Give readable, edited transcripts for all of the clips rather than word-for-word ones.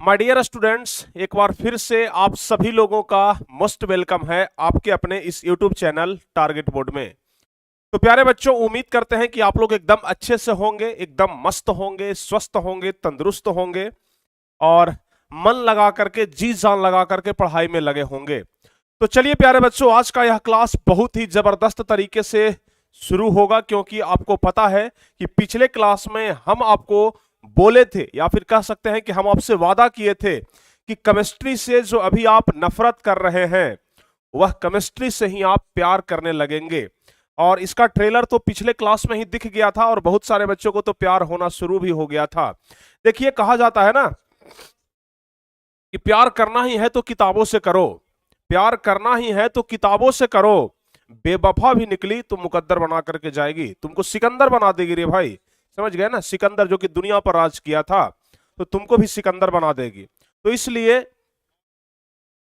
My dear students, एक बार फिर से आप सभी लोगों का मोस्ट वेलकम है आपके अपने इस यूट्यूब चैनल टारगेट बोर्ड में। तो प्यारे बच्चों, उम्मीद करते हैं कि आप लोग एकदम अच्छे से होंगे, एकदम मस्त होंगे, स्वस्थ होंगे, तंदुरुस्त होंगे और मन लगा करके, जी जान लगा करके पढ़ाई में लगे होंगे। तो चलिए प्यारे बच्चों, आज का यह क्लास बहुत ही जबरदस्त तरीके से शुरू होगा, क्योंकि आपको पता है कि पिछले क्लास में हम आपको बोले थे या फिर कह सकते हैं कि हम आपसे वादा किए थे कि केमिस्ट्री से जो अभी आप नफरत कर रहे हैं वह केमिस्ट्री से ही आप प्यार करने लगेंगे। और इसका ट्रेलर तो पिछले क्लास में ही दिख गया था और बहुत सारे बच्चों को तो प्यार होना शुरू भी हो गया था। देखिए, कहा जाता है ना कि प्यार करना ही है तो किताबों से करो, प्यार करना ही है तो किताबों से करो, बेवफा भी निकली तो मुकद्दर बना करके जाएगी, तुमको सिकंदर बना देगी रे भाई। समझ गए ना, सिकंदर जो कि दुनिया पर राज किया था, तो तुमको भी सिकंदर बना देगी। तो इसलिए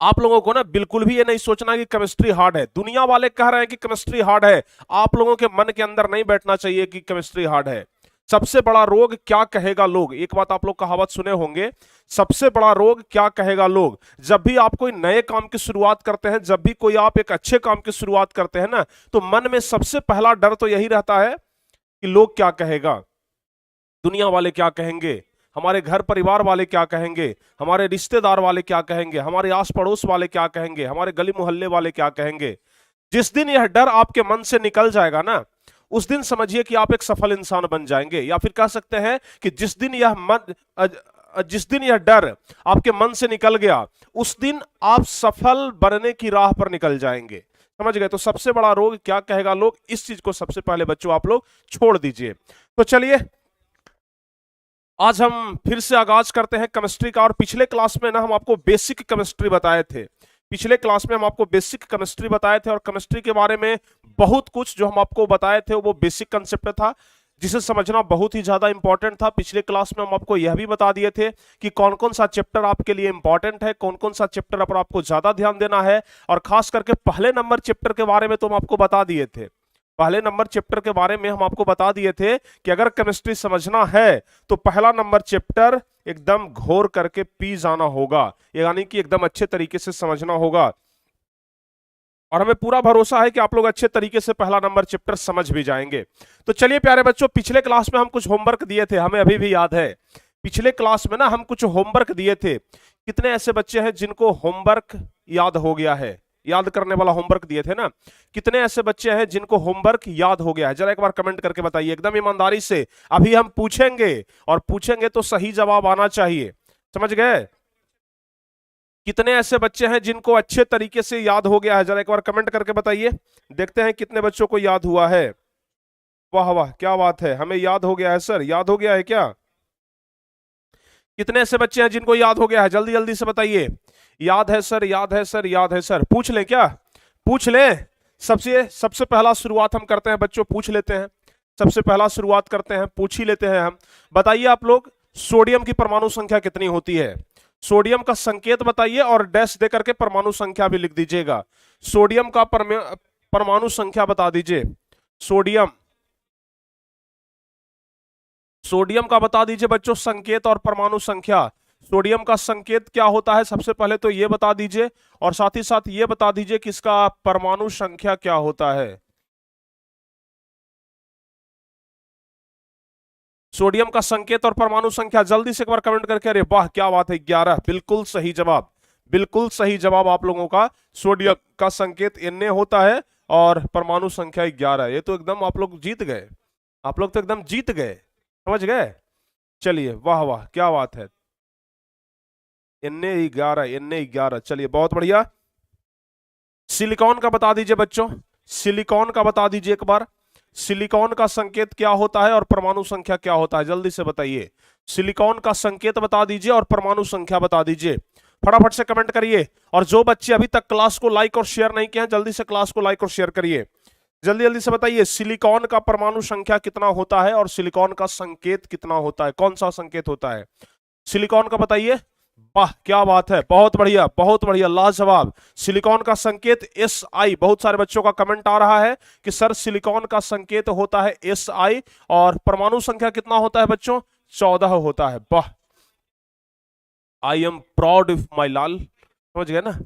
आप लोगों को ना बिल्कुल भी ये नहीं सोचना कि केमिस्ट्री हार्ड है। दुनिया वाले कह रहे हैं कि केमिस्ट्री हार्ड है, आप लोगों के मन के अंदर नहीं बैठना चाहिए कि केमिस्ट्री हार्ड है। सबसे बड़ा रोग क्या कहेगा लोग, एक बात आप लोग कहावत सुने होंगे, सबसे बड़ा रोग क्या कहेगा लोग। जब भी आप कोई नए काम की शुरुआत करते हैं, जब भी कोई आप एक अच्छे काम की शुरुआत करते हैं ना, तो मन में सबसे पहला डर तो यही रहता है कि लोग क्या कहेगा, दुनिया वाले क्या कहेंगे, हमारे घर परिवार वाले क्या कहेंगे, हमारे रिश्तेदार वाले क्या कहेंगे, हमारे आस पड़ोस वाले क्या कहेंगे, हमारे गली मोहल्ले वाले क्या कहेंगे। जिस दिन यह डर आपके मन से निकल जाएगा ना, उस दिन समझिए कि आप एक सफल इंसान बन जाएंगे। या फिर कह सकते हैं कि जिस दिन यह डर आपके मन से निकल गया, उस दिन आप सफल बनने की राह पर निकल जाएंगे। समझ गए। तो सबसे बड़ा रोग क्या कहेगा लोग, इस चीज को सबसे पहले बच्चों आप लोग छोड़ दीजिए। तो चलिए, आज हम फिर से आगाज करते हैं केमिस्ट्री का। और पिछले क्लास में ना हम आपको बेसिक केमिस्ट्री बताए थे, पिछले क्लास में हम आपको बेसिक केमिस्ट्री बताए थे और केमिस्ट्री के बारे में बहुत कुछ जो हम आपको बताए थे वो बेसिक कंसेप्ट था, जिसे समझना बहुत ही ज्यादा इंपॉर्टेंट था। पिछले क्लास में हम आपको यह भी बता दिए थे कि कौन कौन सा चैप्टर आपके लिए इंपॉर्टेंट है, कौन कौन सा चैप्टर पर आपको ज्यादा ध्यान देना है। और खास करके पहले नंबर चैप्टर के बारे में तो हम आपको बता दिए थे, पहले नंबर चैप्टर के बारे में हम आपको बता दिए थे कि अगर केमिस्ट्री समझना है तो पहला नंबर चैप्टर एकदम घोर करके पी जाना होगा, यानी कि एकदम अच्छे तरीके से समझना होगा। और हमें पूरा भरोसा है कि आप लोग अच्छे तरीके से पहला नंबर चैप्टर समझ भी जाएंगे। तो चलिए प्यारे बच्चों, पिछले क्लास में हम कुछ होमवर्क दिए थे, हमें अभी भी याद है। पिछले क्लास में ना हम कुछ होमवर्क दिए थे। कितने ऐसे बच्चे हैं जिनको होमवर्क याद हो गया है, याद करने वाला होमवर्क दिए थे ना, कितने ऐसे बच्चे हैं जिनको होमवर्क याद हो गया है, जरा एक बार कमेंट करके बताइए एकदम ईमानदारी से। अभी हम पूछेंगे और पूछेंगे तो सही जवाब आना चाहिए। समझ गए। कितने ऐसे बच्चे हैं जिनको अच्छे तरीके से याद हो गया है, जरा एक बार कमेंट करके बताइए, देखते हैं कितने बच्चों को याद हुआ है। वाह वाह, क्या बात है, हमें याद हो गया है सर, याद हो गया है क्या? कितने ऐसे बच्चे हैं जिनको याद हो गया है, जल्दी जल्दी से बताइए। याद है सर, याद है सर, याद है सर। पूछ लें क्या, पूछ लें? सबसे सबसे पहला शुरुआत हम करते हैं बच्चों, पूछ लेते हैं। सबसे पहला शुरुआत करते हैं, पूछ ही लेते हैं हम। बताइए आप लोग, सोडियम की परमाणु संख्या कितनी होती है? सोडियम का संकेत बताइए और डैश दे करके परमाणु संख्या भी लिख दीजिएगा। सोडियम का परमाणु संख्या बता दीजिए। सोडियम, सोडियम का बता दीजिए बच्चों संकेत और परमाणु संख्या। सोडियम का संकेत क्या होता है, सबसे पहले तो ये बता दीजिए, और साथ ही साथ ये बता दीजिए कि इसका परमाणु संख्या क्या होता है। सोडियम का संकेत और परमाणु संख्या जल्दी से एक बार कमेंट करके, अरे वाह क्या बात है, 11, बिल्कुल सही जवाब, बिल्कुल सही जवाब आप लोगों का। सोडियम का संकेत Na होता है और परमाणु संख्या 11। ये तो एकदम आप लोग जीत गए, आप लोग तो एकदम जीत गए, समझ गए। चलिए, वाह वाह क्या बात है, Na11, चलिए बहुत बढ़िया। सिलिकॉन का बता दीजिए बच्चों, सिलिकॉन का बता दीजिए एक बार, सिलिकॉन का संकेत क्या होता है और परमाणु संख्या क्या होता है, जल्दी से बताइए। सिलिकॉन का संकेत बता दीजिए और परमाणु संख्या बता दीजिए, फटाफट से कमेंट करिए। और जो बच्चे अभी तक क्लास को लाइक और शेयर नहीं किए हैं, जल्दी से क्लास को लाइक और शेयर करिए। जल्दी जल्दी से बताइए, सिलिकॉन का परमाणु संख्या कितना होता है और सिलिकॉन का संकेत कितना होता है, कौन सा संकेत होता है सिलिकॉन का, बताइए। वाह क्या बात है, बहुत बढ़िया, बहुत बढ़िया, लाजवाब। सिलिकॉन का संकेत SI, बहुत सारे बच्चों का कमेंट आ रहा है कि सर सिलिकॉन का संकेत होता है SI, और परमाणु संख्या कितना होता है बच्चों, 14 होता है। वाह, I am proud of my लाल, समझ गए ना,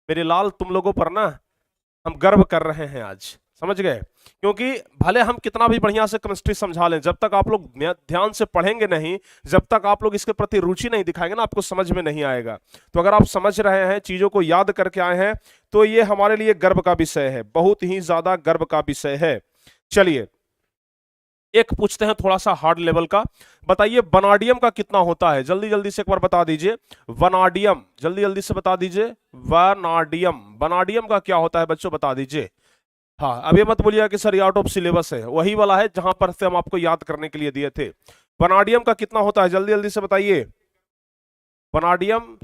मेरे लाल तुम लोगों पर ना हम गर्व कर रहे हैं आज, समझ गए। क्योंकि भले हम कितना भी बढ़िया से केमिस्ट्री समझा लें, जब तक आप लोग ध्यान से पढ़ेंगे नहीं, जब तक आप लोग इसके प्रति रुचि नहीं दिखाएंगे ना, आपको समझ में नहीं आएगा। तो अगर आप समझ रहे हैं, चीजों को याद करके आए हैं, तो ये हमारे लिए गर्व का विषय है, बहुत ही ज्यादा गर्व का विषय है। चलिए एक पूछते हैं थोड़ा सा हार्ड लेवल का, बताइए वनाडियम का कितना होता है, जल्दी जल्दी से एक बार बता दीजिए। वनाडियम जल्दी जल्दी से बता दीजिए, वनाडियम, वनाडियम का क्या होता है बच्चों, बता दीजिए। हाँ अब ये मत बोलिएगा कि सर ये आउट ऑफ सिलेबस है, वही वाला है जहां पर से हम आपको याद करने के लिए दिए थे। वनाडियम का कितना होता है, जल्दी जल्दी से बताइए। वनाडियम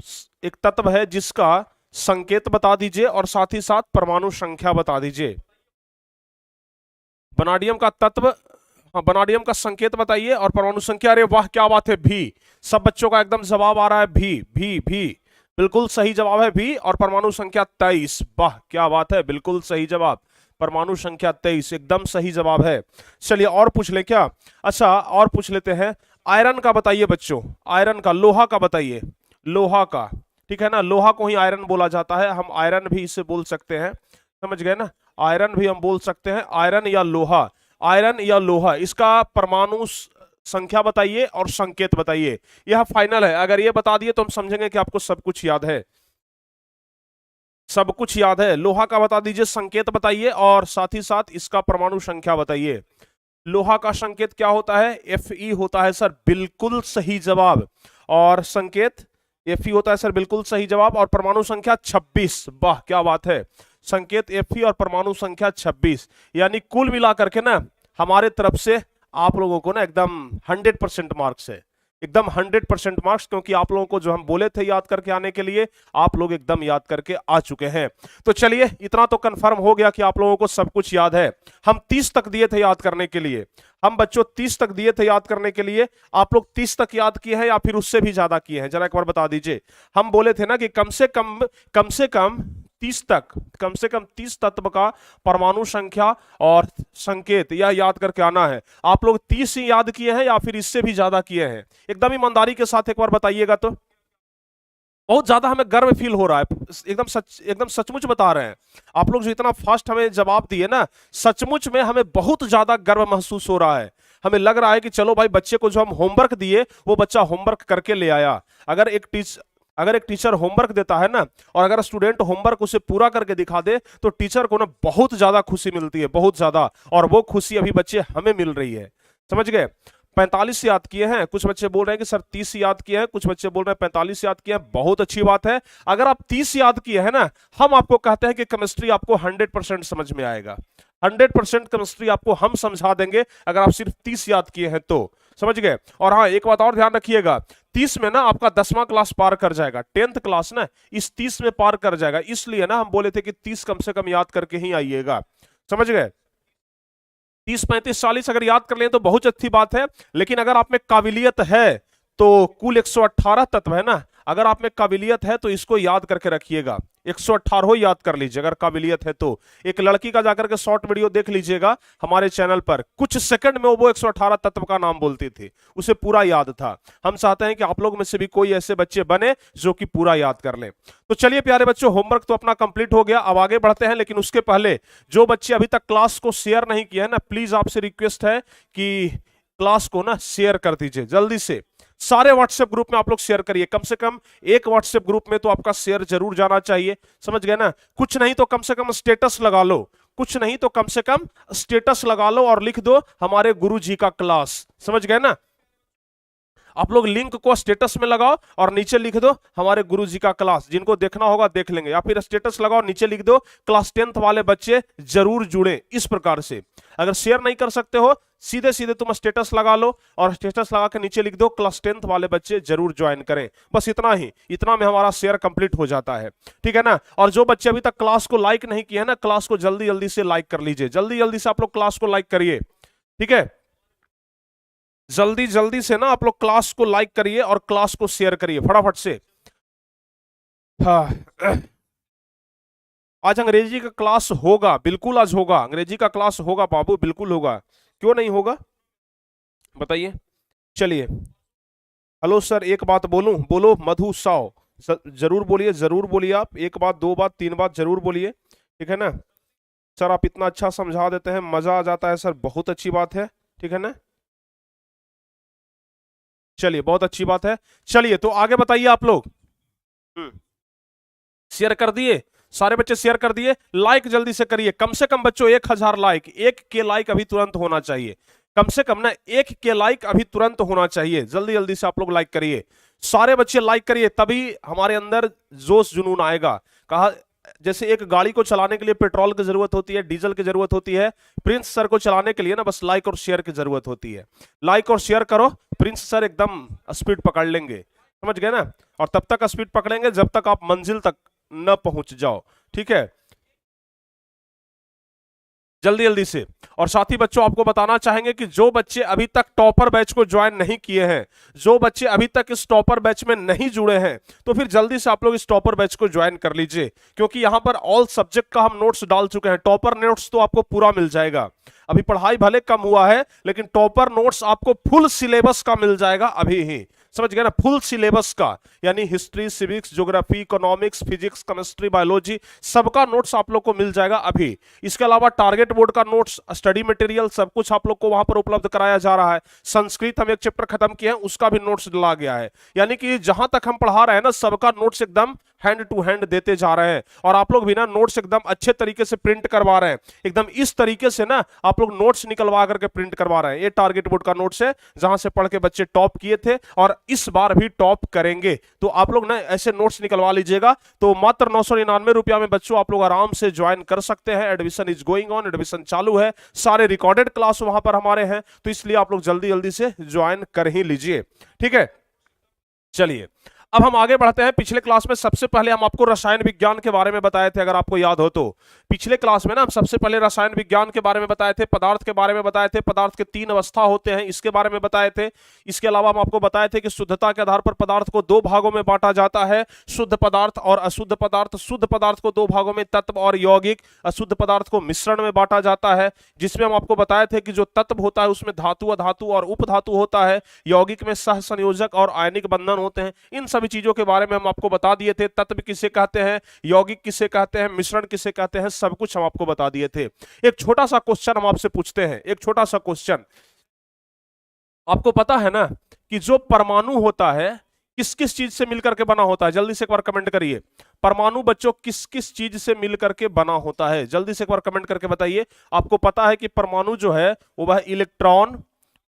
एक तत्व है जिसका संकेत बता दीजिए और साथ ही साथ परमाणु संख्या बता दीजिए। वनाडियम का तत्व, हाँ वनाडियम का संकेत बताइए और परमाणु संख्या। अरे वाह क्या बात है, भी, सब बच्चों का एकदम जवाब आ रहा है, भी बिल्कुल सही जवाब है भी, और परमाणु संख्या 23, वाह क्या बात है, बिल्कुल सही जवाब, परमाणु संख्या 23 एकदम सही जवाब है। चलिए और पूछ ले क्या, अच्छा और पूछ लेते हैं, आयरन का बताइए बच्चों, आयरन का, लोहा का बताइए, लोहा का, ठीक है ना, लोहा को ही आयरन बोला जाता है, हम आयरन भी इसे बोल सकते हैं, समझ गए ना, आयरन भी हम बोल सकते हैं, आयरन या लोहा, आयरन या लोहा, इसका परमाणु संख्या बताइए और संकेत बताइए। यह फाइनल है, अगर ये बता दिए तो हम समझेंगे कि आपको सब कुछ याद है, सब कुछ याद है। लोहा का बता दीजिए, संकेत बताइए और साथ ही साथ इसका परमाणु संख्या बताइए। लोहा का संकेत क्या होता है, Fe होता है सर, बिल्कुल सही जवाब, और संकेत Fe होता है सर, बिल्कुल सही जवाब, और परमाणु संख्या 26, वाह क्या बात है, संकेत Fe और परमाणु संख्या 26, यानी कुल मिलाकर के ना हमारे तरफ से आप लोगों को ना एकदम 100% मार्क्स है, एकदम 100% मार्क्स, क्योंकि आप लोगों को जो हम बोले थे याद करके आने के लिए, आप लोग एकदम याद करके आ चुके हैं। तो चलिए इतना तो कंफर्म हो गया कि आप लोगों को सब कुछ याद है। हम 30 तक दिए थे याद करने के लिए, हम बच्चों 30 तक दिए थे याद करने के लिए, आप लोग 30 तक याद किए हैं या फिर उससे भी ज्यादा किए हैं, जरा एक बार बता दीजिए। हम बोले थे ना कि कम से कम 30 तक, कम से कम 30 तत्व का परमाणु संख्या और संकेत यह याद करके आना है। आप लोग 30 ही याद किए हैं या फिर इससे भी ज्यादा किए हैं, एकदम ईमानदारी के साथ एक बार बताइएगा। तो बहुत ज्यादा हमें गर्व फील हो रहा है, एकदम सचमुच बता रहे हैं। आप लोग जो इतना फास्ट हमें जवाब दिए ना, सचमुच में हमें बहुत ज्यादा गर्व महसूस हो रहा है। हमें लग रहा है कि चलो भाई, बच्चे को जो हम होमवर्क दिए वो बच्चा होमवर्क करके ले आया। अगर एक टीचर होमवर्क देता है ना, और अगर स्टूडेंट होमवर्क उसे पूरा करके दिखा दे, तो टीचर को ना बहुत ज्यादा खुशी मिलती है, बहुत ज्यादा, और वो खुशी अभी बच्चे हमें मिल रही है, समझ गए। 45 याद किए हैं, कुछ बच्चे बोल रहे हैं कि सर 30 याद किए हैं, कुछ बच्चे बोल रहे हैं 45 याद किए हैं, बहुत अच्छी बात है। अगर आप 30 याद किए हैं ना, हम आपको कहते हैं कि केमिस्ट्री आपको 100% समझ में आएगा, 100% केमिस्ट्री आपको हम समझा देंगे अगर आप सिर्फ 30 याद किए हैं तो, समझ गए। और हाँ एक बात और ध्यान रखिएगा, 30 में ना आपका 10वां क्लास पार कर जाएगा, 10th क्लास ना इस 30 में पार कर जाएगा, इसलिए ना हम बोले थे कि 30 कम से कम याद करके ही आइएगा, समझ गए। 30, 35, 40 अगर याद कर लें तो बहुत अच्छी बात है, लेकिन अगर आप में काबिलियत है तो कुल 118 तत्व है ना, अगर आप में काबिलियत है तो इसको याद करके रखिएगा, 118 याद कर लीजिए अगर काबिलियत है तो। एक लड़की का जाकर के शॉर्ट वीडियो देख लीजिएगा हमारे चैनल पर, कुछ सेकंड में वो 118 तत्व का नाम बोलती थी, उसे पूरा याद था। हम चाहते हैं कि आप लोग में से भी कोई ऐसे बच्चे बने जो कि पूरा याद कर ले। तो चलिए प्यारे बच्चों, होमवर्क तो अपना कंप्लीट हो गया, अब आगे बढ़ते हैं, लेकिन उसके पहले जो बच्चे अभी तक क्लास को शेयर नहीं किया है ना, प्लीज आपसे रिक्वेस्ट है कि क्लास को ना शेयर कर दीजिए जल्दी से, सारे व्हाट्सएप ग्रुप में आप लोग शेयर करिए, कम से कम एक व्हाट्सएप ग्रुप में तो आपका शेयर जरूर जाना चाहिए, समझ गए ना। कुछ नहीं तो कम से कम स्टेटस लगा लो, कुछ नहीं तो कम से कम स्टेटस लगा लो और लिख दो हमारे गुरुजी का क्लास, समझ गए ना। आप लोग लिंक को स्टेटस में लगाओ और नीचे लिख दो हमारे गुरुजी का क्लास, जिनको देखना होगा देख लेंगे, या फिर स्टेटस लगाओ नीचे लिख दो क्लास 10th वाले बच्चे जरूर जुड़े। इस प्रकार से अगर शेयर नहीं कर सकते हो, सीधे सीधे तुम स्टेटस लगा लो और स्टेटस लगा के नीचे लिख दो क्लास 10th वाले बच्चे जरूर ज्वाइन करें, बस इतना ही, इतना में हमारा शेयर कंप्लीट हो जाता है, ठीक है ना। और जो बच्चे अभी तक क्लास को लाइक नहीं किए हैं ना, क्लास को जल्दी जल्दी से लाइक कर लीजिए, जल्दी जल्दी से आप लोग क्लास को लाइक करिए, ठीक है। जल्दी जल्दी से ना आप लोग क्लास को लाइक करिए और क्लास को शेयर करिए फटाफट से। हाँ आज अंग्रेजी का क्लास होगा, बिल्कुल आज होगा, अंग्रेजी का क्लास होगा बाबू, बिल्कुल होगा, क्यों नहीं होगा बताइए। चलिए हेलो सर, एक बात बोलूं? बोलो मधु साव, जरूर बोलिए आप, एक बात, दो बात, तीन बात जरूर बोलिए, ठीक है ना? सर आप इतना अच्छा समझा देते हैं, मजा आ जाता है सर, बहुत अच्छी बात है, ठीक है ना? चलिए बहुत अच्छी बात है। चलिए तो आगे बताइए आप लोग। शेयर कर दिए? सारे बच्चे शेयर कर दिए? लाइक जल्दी से करिए, कम से कम बच्चों 1000 लाइक, एक के लाइक अभी तुरंत होना चाहिए, कम से कम ना एक के लाइक अभी तुरंत होना चाहिए, जल्दी जल्दी से आप लोग लाइक करिए, सारे बच्चे लाइक करिए, तभी हमारे अंदर जोश जुनून आएगा। कहा जैसे एक गाड़ी को चलाने के लिए पेट्रोल की जरूरत होती है, डीजल की जरूरत होती है, प्रिंस सर को चलाने के लिए ना बस लाइक और शेयर की जरूरत होती है। लाइक और शेयर करो, प्रिंस सर एकदम स्पीड पकड़ लेंगे, समझ गए ना? और तब तक स्पीड पकड़ेंगे जब तक आप मंजिल तक न पहुंच जाओ, ठीक है? जल्दी जल्दी से। और साथ ही बच्चों आपको बताना चाहेंगे कि जो बच्चे अभी तक टॉपर बैच को ज्वाइन नहीं किए हैं, जो बच्चे अभी तक इस टॉपर बैच में नहीं जुड़े हैं, तो फिर जल्दी से आप लोग इस टॉपर बैच को ज्वाइन कर लीजिए, क्योंकि यहां पर ऑल सब्जेक्ट का हम नोट्स डाल चुके हैं। टॉपर नोट्स तो आपको पूरा मिल जाएगा, अभी पढ़ाई भले कम हुआ है लेकिन टॉपर नोट्स आपको फुल सिलेबस का मिल जाएगा अभी ही, समझ गए ना? फुल सिलेबस का, यानी history, civics, geography, economics, physics, chemistry, biology, सबका नोट्स आप लोग को मिल जाएगा अभी। इसके अलावा टारगेट बोर्ड का नोट्स, स्टडी मटेरियल, सब कुछ आप लोग को वहां पर उपलब्ध कराया जा रहा है। संस्कृत हम एक चैप्टर खत्म किए हैं, उसका भी नोट्स डाला गया है, यानी कि जहां तक हम पढ़ा रहे हैं ना, सबका नोट्स एकदम हैंड टू हैंड देते जा रहे हैं। और आप लोग भी ना नोट्स एकदम अच्छे तरीके से प्रिंट करवा रहे हैं, एकदम इस तरीके से ना आप लोग नोट्स निकलवा करके प्रिंट करवा रहे हैं। ये टारगेट बोर्ड का नोट्स है, जहां से पढ़ के बच्चे टॉप किए थे और इस बार भी टॉप करेंगे, तो आप लोग ना ऐसे नोट्स निकलवा लीजिएगा। तो मात्र 999 रुपया में बच्चों आप लोग आराम से ज्वाइन कर सकते हैं। Admission is going on, admission चालू है, सारे रिकॉर्डेड क्लास वहां पर हमारे हैं, तो इसलिए आप लोग जल्दी जल्दी से ज्वाइन कर ही लीजिए, ठीक है? चलिए अब हम आगे बढ़ते हैं। पिछले क्लास में सबसे पहले हम आपको रसायन विज्ञान के बारे में बताए थे, अगर आपको याद हो तो। पिछले क्लास में ना हम सबसे पहले रसायन विज्ञान के बारे में बताए थे, पदार्थ के बारे में बताए थे, पदार्थ के 3 अवस्था होते हैं इसके बारे में बताए थे। इसके अलावा हम आपको बताए थे कि शुद्धता के आधार पर पदार्थ को 2 भागों में बांटा जाता है, शुद्ध पदार्थ और अशुद्ध पदार्थ। शुद्ध पदार्थ को 2 भागों में, तत्व और यौगिक, अशुद्ध पदार्थ को मिश्रण में बांटा जाता है, जिसमें हम आपको बताए थे कि जो तत्व होता है उसमें धातु, अधातु और उपधातु होता है, यौगिक में सह संयोजक और आयनिक बंधन होते हैं। इन सभी चीजों के बारे में हम आपको बता दिए थे, तत्व किसे कहते हैं, यौगिक किसे कहते हैं, मिश्रण किसे कहते हैं, सब कुछ हम आपको बता दिए थे। एक छोटा सा क्वेश्चन हम आपसे पूछते हैं, एक छोटा सा क्वेश्चन। आपको पता है ना कि जो परमाणु होता है किस किस चीज से मिलकर के बना होता है? जल्दी से एक बार कमेंट करिए, परमाणु बच्चों किस किस चीज से मिलकर के बना होता है? जल्दी से एक बार कमेंट करके बताइए। आपको पता है कि परमाणु जो है वो वह इलेक्ट्रॉन,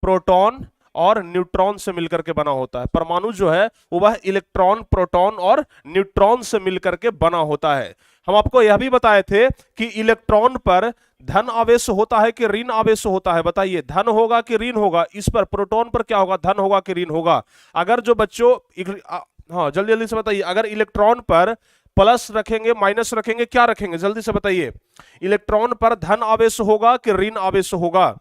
प्रोटॉन और न्यूट्रॉन से मिलकर के बना होता है। परमाणु जो है वो वह इलेक्ट्रॉन, प्रोटॉन और न्यूट्रॉन से मिलकर के बना होता है। हम आपको यह भी बताए थे कि इलेक्ट्रॉन पर धन आवेश होता है कि ऋण आवेश होता है? बताइए, धन होगा कि ऋण होगा? इस पर प्रोटॉन पर क्या होगा, धन होगा कि ऋण होगा? अगर जो बच्चों हाँ जल्दी जल्दी से बताइए, अगर इलेक्ट्रॉन पर प्लस रखेंगे, माइनस रखेंगे, क्या रखेंगे? जल्दी से बताइए। इलेक्ट्रॉन पर धन आवेश होगा कि ऋण आवेश होगा?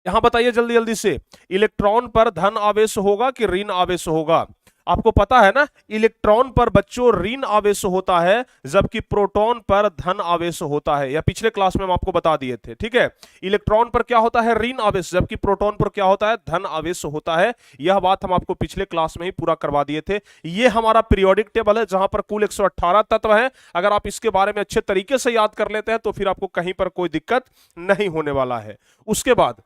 यहां बताइए जल्दी जल्दी से, इलेक्ट्रॉन पर धन आवेश होगा कि ऋण आवेश होगा? आपको पता है ना, इलेक्ट्रॉन पर बच्चों ऋण आवेश होता है, जबकि प्रोटॉन पर धन आवेश होता है। या पिछले क्लास में हम आपको बता दिए थे, ठीक है? इलेक्ट्रॉन पर क्या होता है, ऋण आवेश, जबकि प्रोटॉन पर क्या होता है, धन आवेश होता है। यह बात हम आपको पिछले क्लास में ही पूरा करवा दिए थे। ये हमारा पीरियोडिक टेबल है, जहां पर कुल 118 तत्व हैं। अगर आप इसके बारे में अच्छे तरीके से याद कर लेते हैं तो फिर आपको कहीं पर कोई दिक्कत नहीं होने वाला है। उसके बाद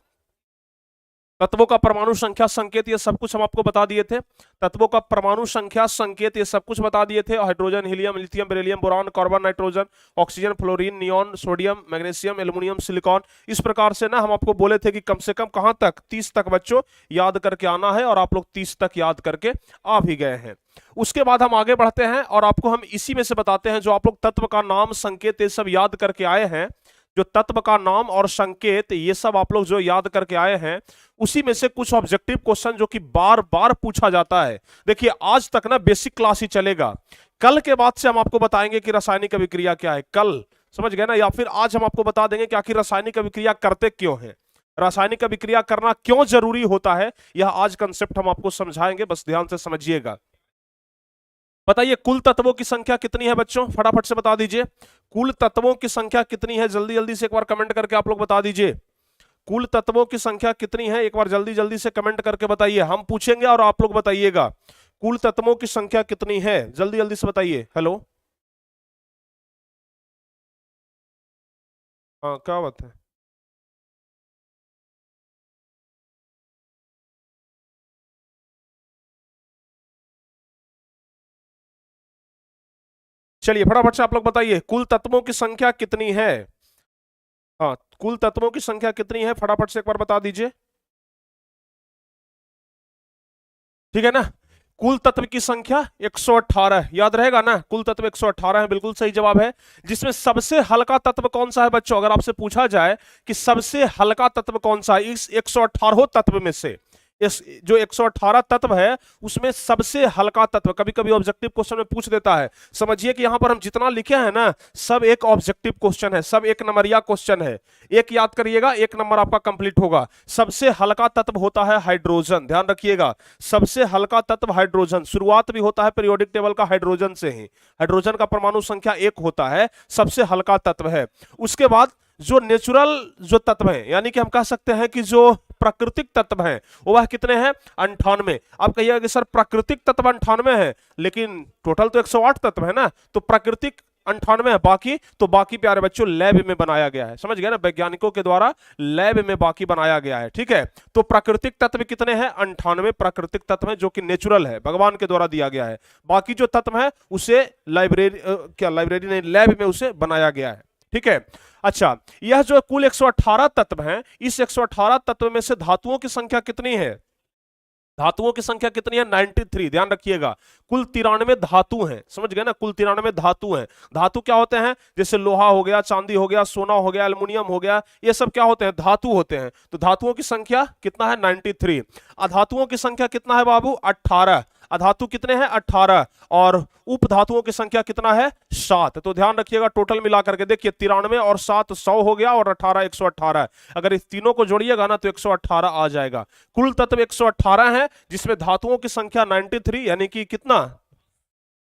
तत्वों का परमाणु संख्या, संकेत, ये सब कुछ हम आपको बता दिए थे। तत्वों का परमाणु संख्या, संकेत, ये सब कुछ बता दिए थे। Hydrogen, helium, lithium, beryllium, boron, carbon, nitrogen, oxygen, fluorine, neon, sodium, magnesium, aluminium, silicon. इस प्रकार से ना हम आपको बोले थे कि कम से कम कहां तक, 30 तक बच्चों याद करके आना है, और आप लोग 30 तक याद करके आ भी गए हैं। उसके बाद हम आगे बढ़ते हैं और आपको हम इसी में से बताते हैं, जो आप लोग तत्व का नाम, संकेत, ये सब याद करके आए हैं, जो तत्व का नाम और संकेत ये सब आप लोग जो याद करके आए हैं, उसी में से कुछ ऑब्जेक्टिव क्वेश्चन जो कि बार बार पूछा जाता है। देखिए आज तक ना बेसिक क्लास ही चलेगा, कल के बाद से हम आपको बताएंगे कि रासायनिक अभिक्रिया क्या है। कल, समझ गए ना? या फिर आज हम आपको बता देंगे कि आखिर रासायनिक अभिक्रिया करते क्यों है, रासायनिक अभिक्रिया करना क्यों जरूरी होता है। यह आज कंसेप्ट हम आपको समझाएंगे, बस ध्यान से समझिएगा। बताइए कुल तत्वों की संख्या कितनी है बच्चों, फटाफट से बता दीजिए। कुल तत्वों की संख्या कितनी है? जल्दी जल्दी से एक बार कमेंट करके आप लोग बता दीजिए। कुल तत्वों की संख्या कितनी है, एक बार जल्दी जल्दी से कमेंट करके बताइए। हम पूछेंगे और आप लोग बताइएगा कुल तत्वों की संख्या कितनी है, जल्दी जल्दी से बताइए। हेलो, हाँ क्या बात है। चलिए फटाफट से आप लोग बताइए कुल तत्वों की संख्या कितनी है। हाँ, कुल तत्वों की संख्या कितनी है, फटाफट से एक बार बता दीजिए। ठीक है ना, कुल तत्व की संख्या 118, याद रहेगा ना, कुल तत्व 118 है, बिल्कुल सही जवाब है। जिसमें सबसे हल्का तत्व कौन सा है बच्चों, अगर आपसे पूछा जाए कि सबसे हल्का तत्व कौन सा है इस 118 तत्व में से, इस जो 118 तत्व है उसमें सबसे हल्का तत्व, कभी कभी ऑब्जेक्टिव क्वेश्चन में पूछ देता है। समझिए कि यहां पर हम जितना लिखे हैं ना, सब एक ऑब्जेक्टिव क्वेश्चन है, सब एक नंबरिया क्वेश्चन है। एक याद करिएगा, एक नंबर आपका कंप्लीट होगा। सबसे हल्का तत्व होता है हाइड्रोजन, ध्यान रखिएगा, सबसे हल्का तत्व हाइड्रोजन। शुरुआत भी होता है पीरियोडिक टेबल का हाइड्रोजन से ही, हाइड्रोजन का परमाणु संख्या 1 होता है, सबसे हल्का तत्व है। उसके बाद जो नेचुरल जो तत्व है, यानी कि हम कह सकते हैं कि जो प्राकृतिक तत्व हैं, वह कितने हैं, 98। आप कहिएगा कि सर प्राकृतिक तत्व 98 है, लेकिन टोटल तो 108 तत्व है ना, तो प्राकृतिक 98 है, बाकी तो बाकी प्यारे बच्चों लैब में बनाया गया है, समझ गए ना, वैज्ञानिकों के द्वारा लैब में बाकी बनाया गया है। ठीक है, तो प्राकृतिक तत्व कितने हैं, 98 प्राकृतिक तत्व हैं जो कि नेचुरल है, भगवान के द्वारा दिया गया है। बाकी जो तत्व है उसे लाइब्रेरी नहीं, लैब में उसे बनाया गया है। ठीक है, अच्छा, यह जो कुल 118 तत्व हैं, इस 118 तत्व में से धातुओं की संख्या कितनी है, धातुओं की संख्या कितनी है, 93, ध्यान रखिएगा। कुल 93 धातु हैं, समझ गए ना, कुल 93 धातु हैं। धातु क्या होते हैं, जैसे लोहा हो गया, चांदी हो गया, सोना हो गया, एल्युमिनियम हो गया, ये सब क्या होते हैं, धातु होते हैं। तो धातुओं की संख्या कितना है, 93। अधातुओं की संख्या कितना है बाबू, 18। अधातु कितने हैं, 18, और उप धातुओं की संख्या कितना है, 7। तो ध्यान रखिएगा, टोटल मिलाकर के देखिए 93 और 7 100 हो गया, और 18 118। अगर इस तीनों को जोड़िएगा ना तो 118 आ जाएगा। कुल तत्व 118 है, जिसमें धातुओं की संख्या 93, यानी कि कितना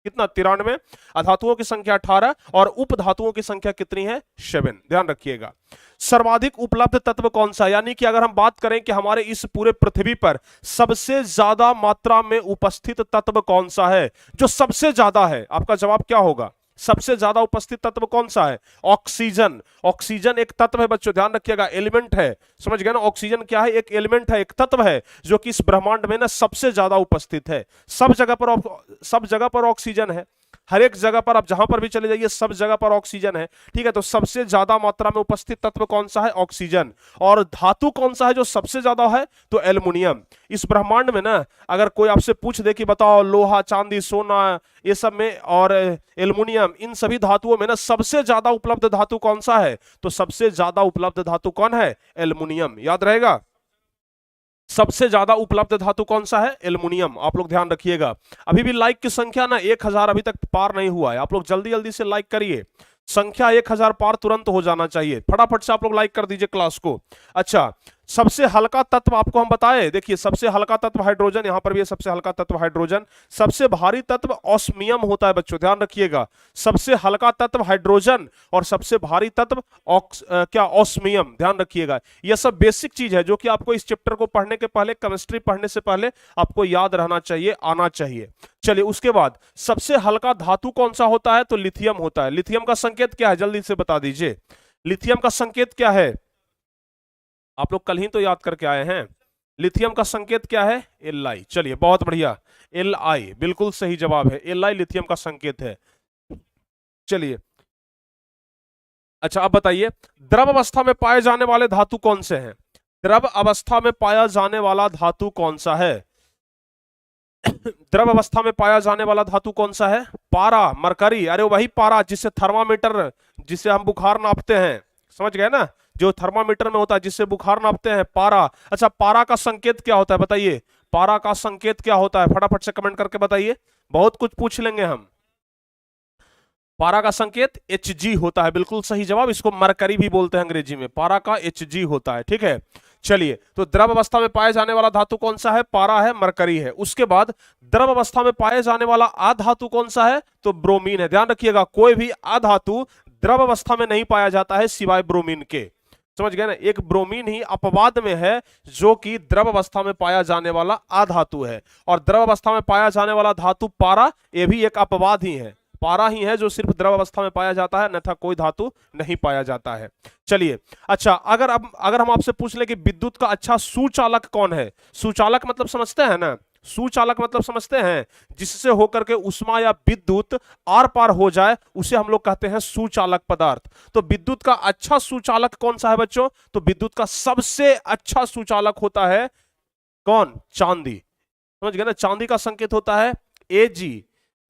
कितना 93, अधातुओं की संख्या 18, और उप धातुओं की संख्या कितनी है, 7। ध्यान रखिएगा। सर्वाधिक उपलब्ध तत्व कौन सा, यानी कि अगर हम बात करें कि हमारे इस पूरे पृथ्वी पर सबसे ज्यादा मात्रा में उपस्थित तत्व कौन सा है, जो सबसे ज्यादा है, आपका जवाब क्या होगा, सबसे ज्यादा उपस्थित तत्व कौन सा है, ऑक्सीजन। ऑक्सीजन एक तत्व है बच्चों, ध्यान रखिएगा, एलिमेंट है, समझ गए ना, ऑक्सीजन क्या है, एक एलिमेंट है, एक तत्व है, जो कि इस ब्रह्मांड में ना सबसे ज्यादा उपस्थित है। सब जगह पर ऑक्सीजन है, हर एक जगह पर आप जहां पर भी चले जाइए सब जगह पर ऑक्सीजन है। ठीक है, तो सबसे ज्यादा मात्रा में उपस्थित तत्व कौन सा है, ऑक्सीजन। और धातु कौन सा है जो सबसे ज्यादा है, तो एल्युमिनियम। इस ब्रह्मांड में ना अगर कोई आपसे पूछ दे कि बताओ लोहा, चांदी, सोना, ये सब में, और एल्युमिनियम, इन सभी धातुओं में ना सबसे ज्यादा उपलब्ध धातु कौन सा है, तो सबसे ज्यादा उपलब्ध धातु कौन है, एल्युमिनियम, याद रहेगा। सबसे ज्यादा उपलब्ध धातु कौन सा है, एल्युमिनियम। आप लोग ध्यान रखिएगा। अभी भी लाइक की संख्या ना 1000 अभी तक पार नहीं हुआ है, आप लोग जल्दी जल्दी से लाइक करिए, संख्या 1000 पार तुरंत हो जाना चाहिए, फटाफट से आप लोग लाइक कर दीजिए क्लास को। अच्छा, सबसे हल्का तत्व आपको हम बताए, देखिए सबसे हल्का तत्व हाइड्रोजन, यहां पर भी है सबसे हल्का तत्व हाइड्रोजन। सबसे भारी तत्व ऑस्मियम होता है बच्चों, ध्यान रखिएगा, सबसे हल्का तत्व हाइड्रोजन और सबसे भारी तत्व क्या ऑस्मियम, ध्यान रखिएगा। यह सब बेसिक चीज है जो कि आपको इस चैप्टर को पढ़ने के पहले, केमिस्ट्री पढ़ने से पहले आपको याद रहना चाहिए, आना चाहिए। चलिए, उसके बाद सबसे हल्का धातु कौन सा होता है, तो लिथियम होता है। लिथियम का संकेत क्या है, जल्दी से बता दीजिए, लिथियम का संकेत क्या है, आप लोग कल ही तो याद करके आए हैं। लिथियम का संकेत क्या है, Li। चलिए बहुत बढ़िया, Li बिल्कुल सही जवाब है, Li लिथियम का संकेत है। चलिए, अच्छा अब बताइए, द्रव अवस्था में पाए जाने वाले धातु कौन से हैं, द्रव अवस्था में पाया जाने वाला धातु कौन सा है, द्रव अवस्था में पाया जाने वाला धातु कौन सा है, पारा, मरकरी, अरे वही पारा जिससे थर्मामीटर, जिसे हम बुखार नापते हैं, समझ गए ना, जो थर्मामीटर में होता है जिससे बुखार नापते हैं, पारा। अच्छा, पारा का संकेत क्या होता है बताइए, पारा का संकेत क्या होता है, फटाफट से कमेंट करके बताइए, बहुत कुछ पूछ लेंगे हम। पारा का संकेत Hg होता है, बिल्कुल सही जवाब, इसको मरकरी भी बोलते हैं अंग्रेजी में, पारा का Hg होता है। ठीक है, चलिए, तो द्रव अवस्था में पाए जाने वाला धातु कौन सा है, पारा है, मरकरी है। उसके बाद द्रव अवस्था में पाए जाने वाला अधातु कौन सा है, तो ब्रोमीन है। ध्यान रखिएगा, कोई भी अधातु द्रव अवस्था में नहीं पाया जाता है सिवाय ब्रोमीन के, समझ गए ना, एक ब्रोमीन ही अपवाद में है जो कि द्रव अवस्था में पाया जाने वाला अधातु है। और द्रव अवस्था में पाया जाने वाला धातु पारा, ये भी एक अपवाद ही है, पारा ही है जो सिर्फ द्रव अवस्था में पाया जाता है, अन्यथा कोई धातु नहीं पाया जाता है। चलिए, अच्छा, अगर हम आपसे पूछ ले कि विद्युत का अच्छा सुचालक कौन है, सुचालक मतलब समझते हैं ना, सुचालक मतलब समझते हैं, जिससे होकर के उष्मा या विद्युत आर पार हो जाए उसे हम लोग कहते हैं सुचालक पदार्थ। तो विद्युत का अच्छा सुचालक कौन सा है बच्चों? तो विद्युत का सबसे अच्छा सुचालक होता है कौन? चांदी। समझ गए ना, चांदी का संकेत होता है Ag।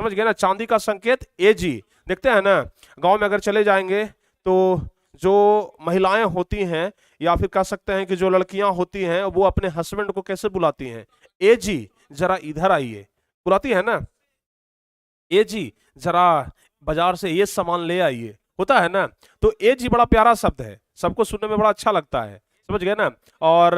समझ गए ना, चांदी का संकेत Ag। देखते हैं ना, गांव में अगर चले जाएंगे तो जो महिलाएं होती हैं या फिर कह सकते हैं कि जो लड़कियां होती हैं वो अपने हस्बैंड को कैसे बुलाती हैं? Ag, जरा इधर आइए, बुलाती है ना, Ag, जरा बाजार से ये सामान ले आइए, होता है ना। तो Ag बड़ा प्यारा शब्द है, सबको सुनने में बड़ा अच्छा लगता है, समझ गए ना। और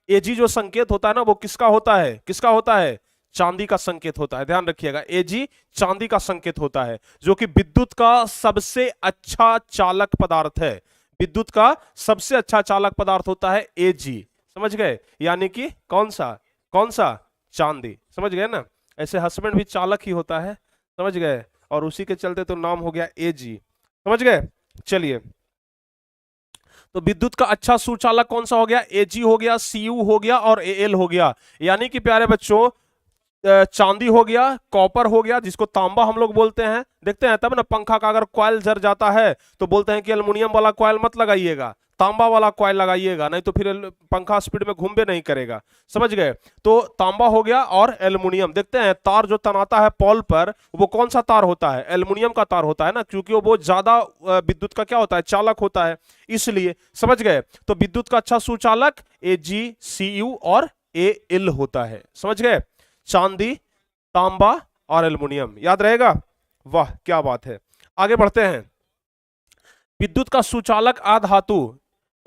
Ag जो संकेत होता है ना वो किसका होता है? किसका होता है? चांदी का संकेत होता है, ध्यान रखिएगा। Ag चांदी का संकेत होता है, जो कि विद्युत का सबसे अच्छा चालक पदार्थ है। विद्युत का सबसे अच्छा चालक पदार्थ होता है Ag, समझ गए, यानी कि कौन सा? कौन सा? चांदी, समझ गए ना। ऐसे हस्बैंड भी चालक ही होता है, समझ गए, और उसी के चलते तो नाम हो गया Ag, समझ गए। चलिए, तो विद्युत का अच्छा सुचालक कौन सा हो गया? Ag हो गया, Cu हो गया और Al हो गया। यानी कि प्यारे बच्चों, चांदी हो गया, कॉपर हो गया जिसको तांबा हम लोग बोलते हैं, देखते हैं तब ना पंखा का अगर कॉइल जर जाता है तो बोलते हैं कि एल्युमिनियम वाला कॉइल मत लगाइएगा, तांबा वाला कॉइल लगाइएगा, नहीं तो फिर पंखा स्पीड में घूमबे नहीं करेगा, समझ गए। तो तांबा हो गया और एल्युमिनियम। देखते हैं तार जो तनाता है पॉल पर वो कौन सा तार होता है? एल्युमिनियम का तार होता है ना, क्योंकि वो ज्यादा विद्युत का क्या होता है? चालक होता है, इसलिए, समझ गए। तो विद्युत का अच्छा सुचालक Ag, Cu और Al होता है, समझ गए। चांदी, तांबा और एल्युमिनियम, याद रहेगा? वाह क्या बात है। आगे बढ़ते हैं। विद्युत का सुचालक अधातु,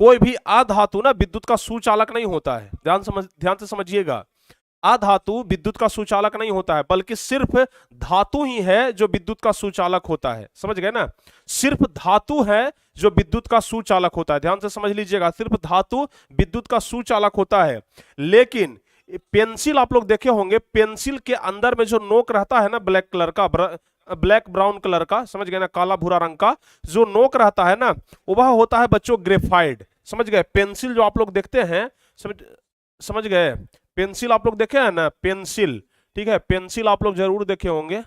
कोई भी अधातु ना विद्युत का सुचालक नहीं होता है, ध्यान से समझिएगा। अधातु विद्युत का सुचालक नहीं होता है, बल्कि सिर्फ धातु ही है जो विद्युत का सुचालक होता है, समझ गए ना। सिर्फ धातु है जो विद्युत का सुचालक होता है, ध्यान से समझ लीजिएगा, सिर्फ धातु विद्युत का सुचालक होता है। लेकिन पेंसिल आप लोग देखे होंगे, पेंसिल के अंदर में जो नोक रहता है ना ब्लैक कलर का, ब्लैक ब्राउन कलर का, समझ गए ना, काला भूरा रंग का जो नोक रहता है ना, वह होता है बच्चों ग्रेफाइट, समझ गए। पेंसिल जो आप लोग देखते हैं, समझ गए, पेंसिल आप लोग देखे हैं ना, पेंसिल, ठीक है, पेंसिल आप लोग जरूर देखे होंगे,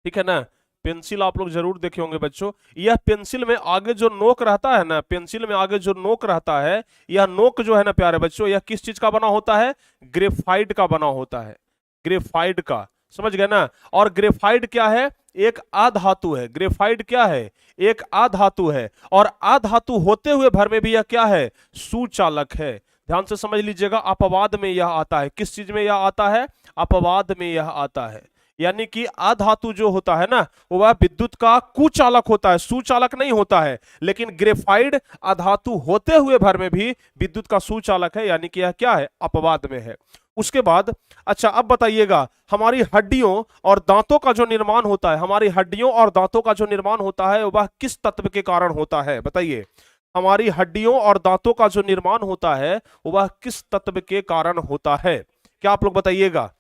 ठीक है ना, पेंसिल आप लोग जरूर देखे होंगे बच्चों। यह पेंसिल में आगे जो नोक रहता है ना, पेंसिल में आगे जो नोक रहता है, यह नोक जो है ना प्यारे बच्चों, यह किस चीज का बना होता है? ग्रेफाइट का बना होता है, ग्रेफाइट का, समझ गए ना। और ग्रेफाइट क्या है? एक अधातु है। ग्रेफाइट क्या है? एक अधातु है, और अधातु होते हुए भर में भी यह क्या है? सुचालक है। ध्यान से समझ लीजिएगा, अपवाद में यह आता है। किस चीज में यह आता है? अपवाद में यह आता है। यानी कि अधातु जो होता है ना, वह विद्युत का कुचालक होता है, सुचालक नहीं होता है। लेकिन ग्रेफाइट अधातु होते हुए भर में भी विद्युत का सुचालक है, यानी कि यह क्या है? अपवाद में है। उसके बाद, अच्छा अब बताइएगा, हमारी हड्डियों और दांतों का जो निर्माण होता है, हमारी हड्डियों और दांतों का जो निर्माण होता है वह किस तत्व के कारण होता है? बताइए, हमारी हड्डियों और दांतों का जो निर्माण होता है वह किस तत्व के कारण होता है? क्या आप लोग बताइएगा,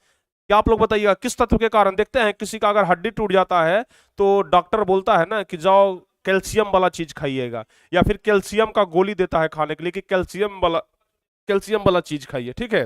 क्या आप लोग बताइएगा किस तत्व के कारण? देखते हैं किसी का अगर हड्डी टूट जाता है तो डॉक्टर बोलता है ना कि जाओ कैल्शियम वाला चीज खाइएगा, या फिर कैल्शियम का गोली देता है खाने के लिए कि कैल्शियम वाला चीज खाइए, ठीक है।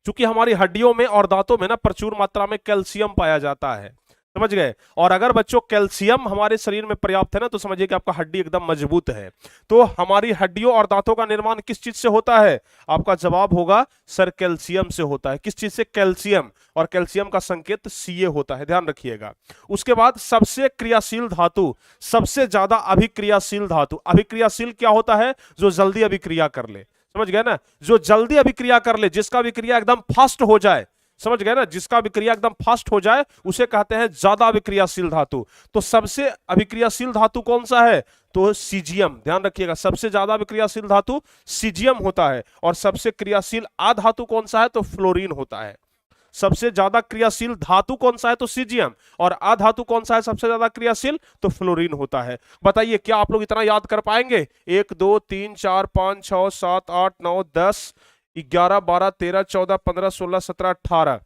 क्योंकि हमारी हड्डियों में और दांतों में ना प्रचुर मात्रा में कैल्शियम पाया जाता है, समझ गए। और अगर बच्चों कैल्शियम हमारे शरीर में पर्याप्त है ना, तो समझिए कि आपका हड्डी एकदम मजबूत है। तो हमारी हड्डियों और दांतों का निर्माण किस चीज से होता है? आपका जवाब होगा सर कैल्शियम से होता है। किस चीज से? कैल्शियम, और कैल्शियम का संकेत Ca होता है, ध्यान रखिएगा। उसके बाद सबसे क्रियाशील धातु, सबसे ज्यादा अभिक्रियाशील धातु। अभिक्रियाशील क्या होता है? जो जल्दी अभिक्रिया कर ले, समझ गए ना, जो जल्दी अभिक्रिया कर ले, जिसका अभिक्रिया एकदम फास्ट हो जाए, समझ गए ना, जिसका अभिक्रिया एकदम फास्ट हो जाए उसे कहते हैं ज्यादा अभिक्रियाशील धातु। तो सबसे अभिक्रियाशील धातु कौन सा है? तो सीजियम, ध्यान रखिएगा, सबसे ज्यादा अभिक्रियाशील धातु सीजियम होता है। और सबसे क्रियाशील अधातु कौन सा है? तो फ्लोरीन होता है, सबसे ज्यादा क्रियाशील धातु कौन सा है, तो सीजियम, और अधातु कौन सा है सबसे ज्यादा क्रियाशील, तो फ्लोरीन होता है। बताइए क्या आप लोग इतना याद कर पाएंगे? 1 2 3 4 5 6 7 8 9 10 11 12 13 14 15 16 17 18,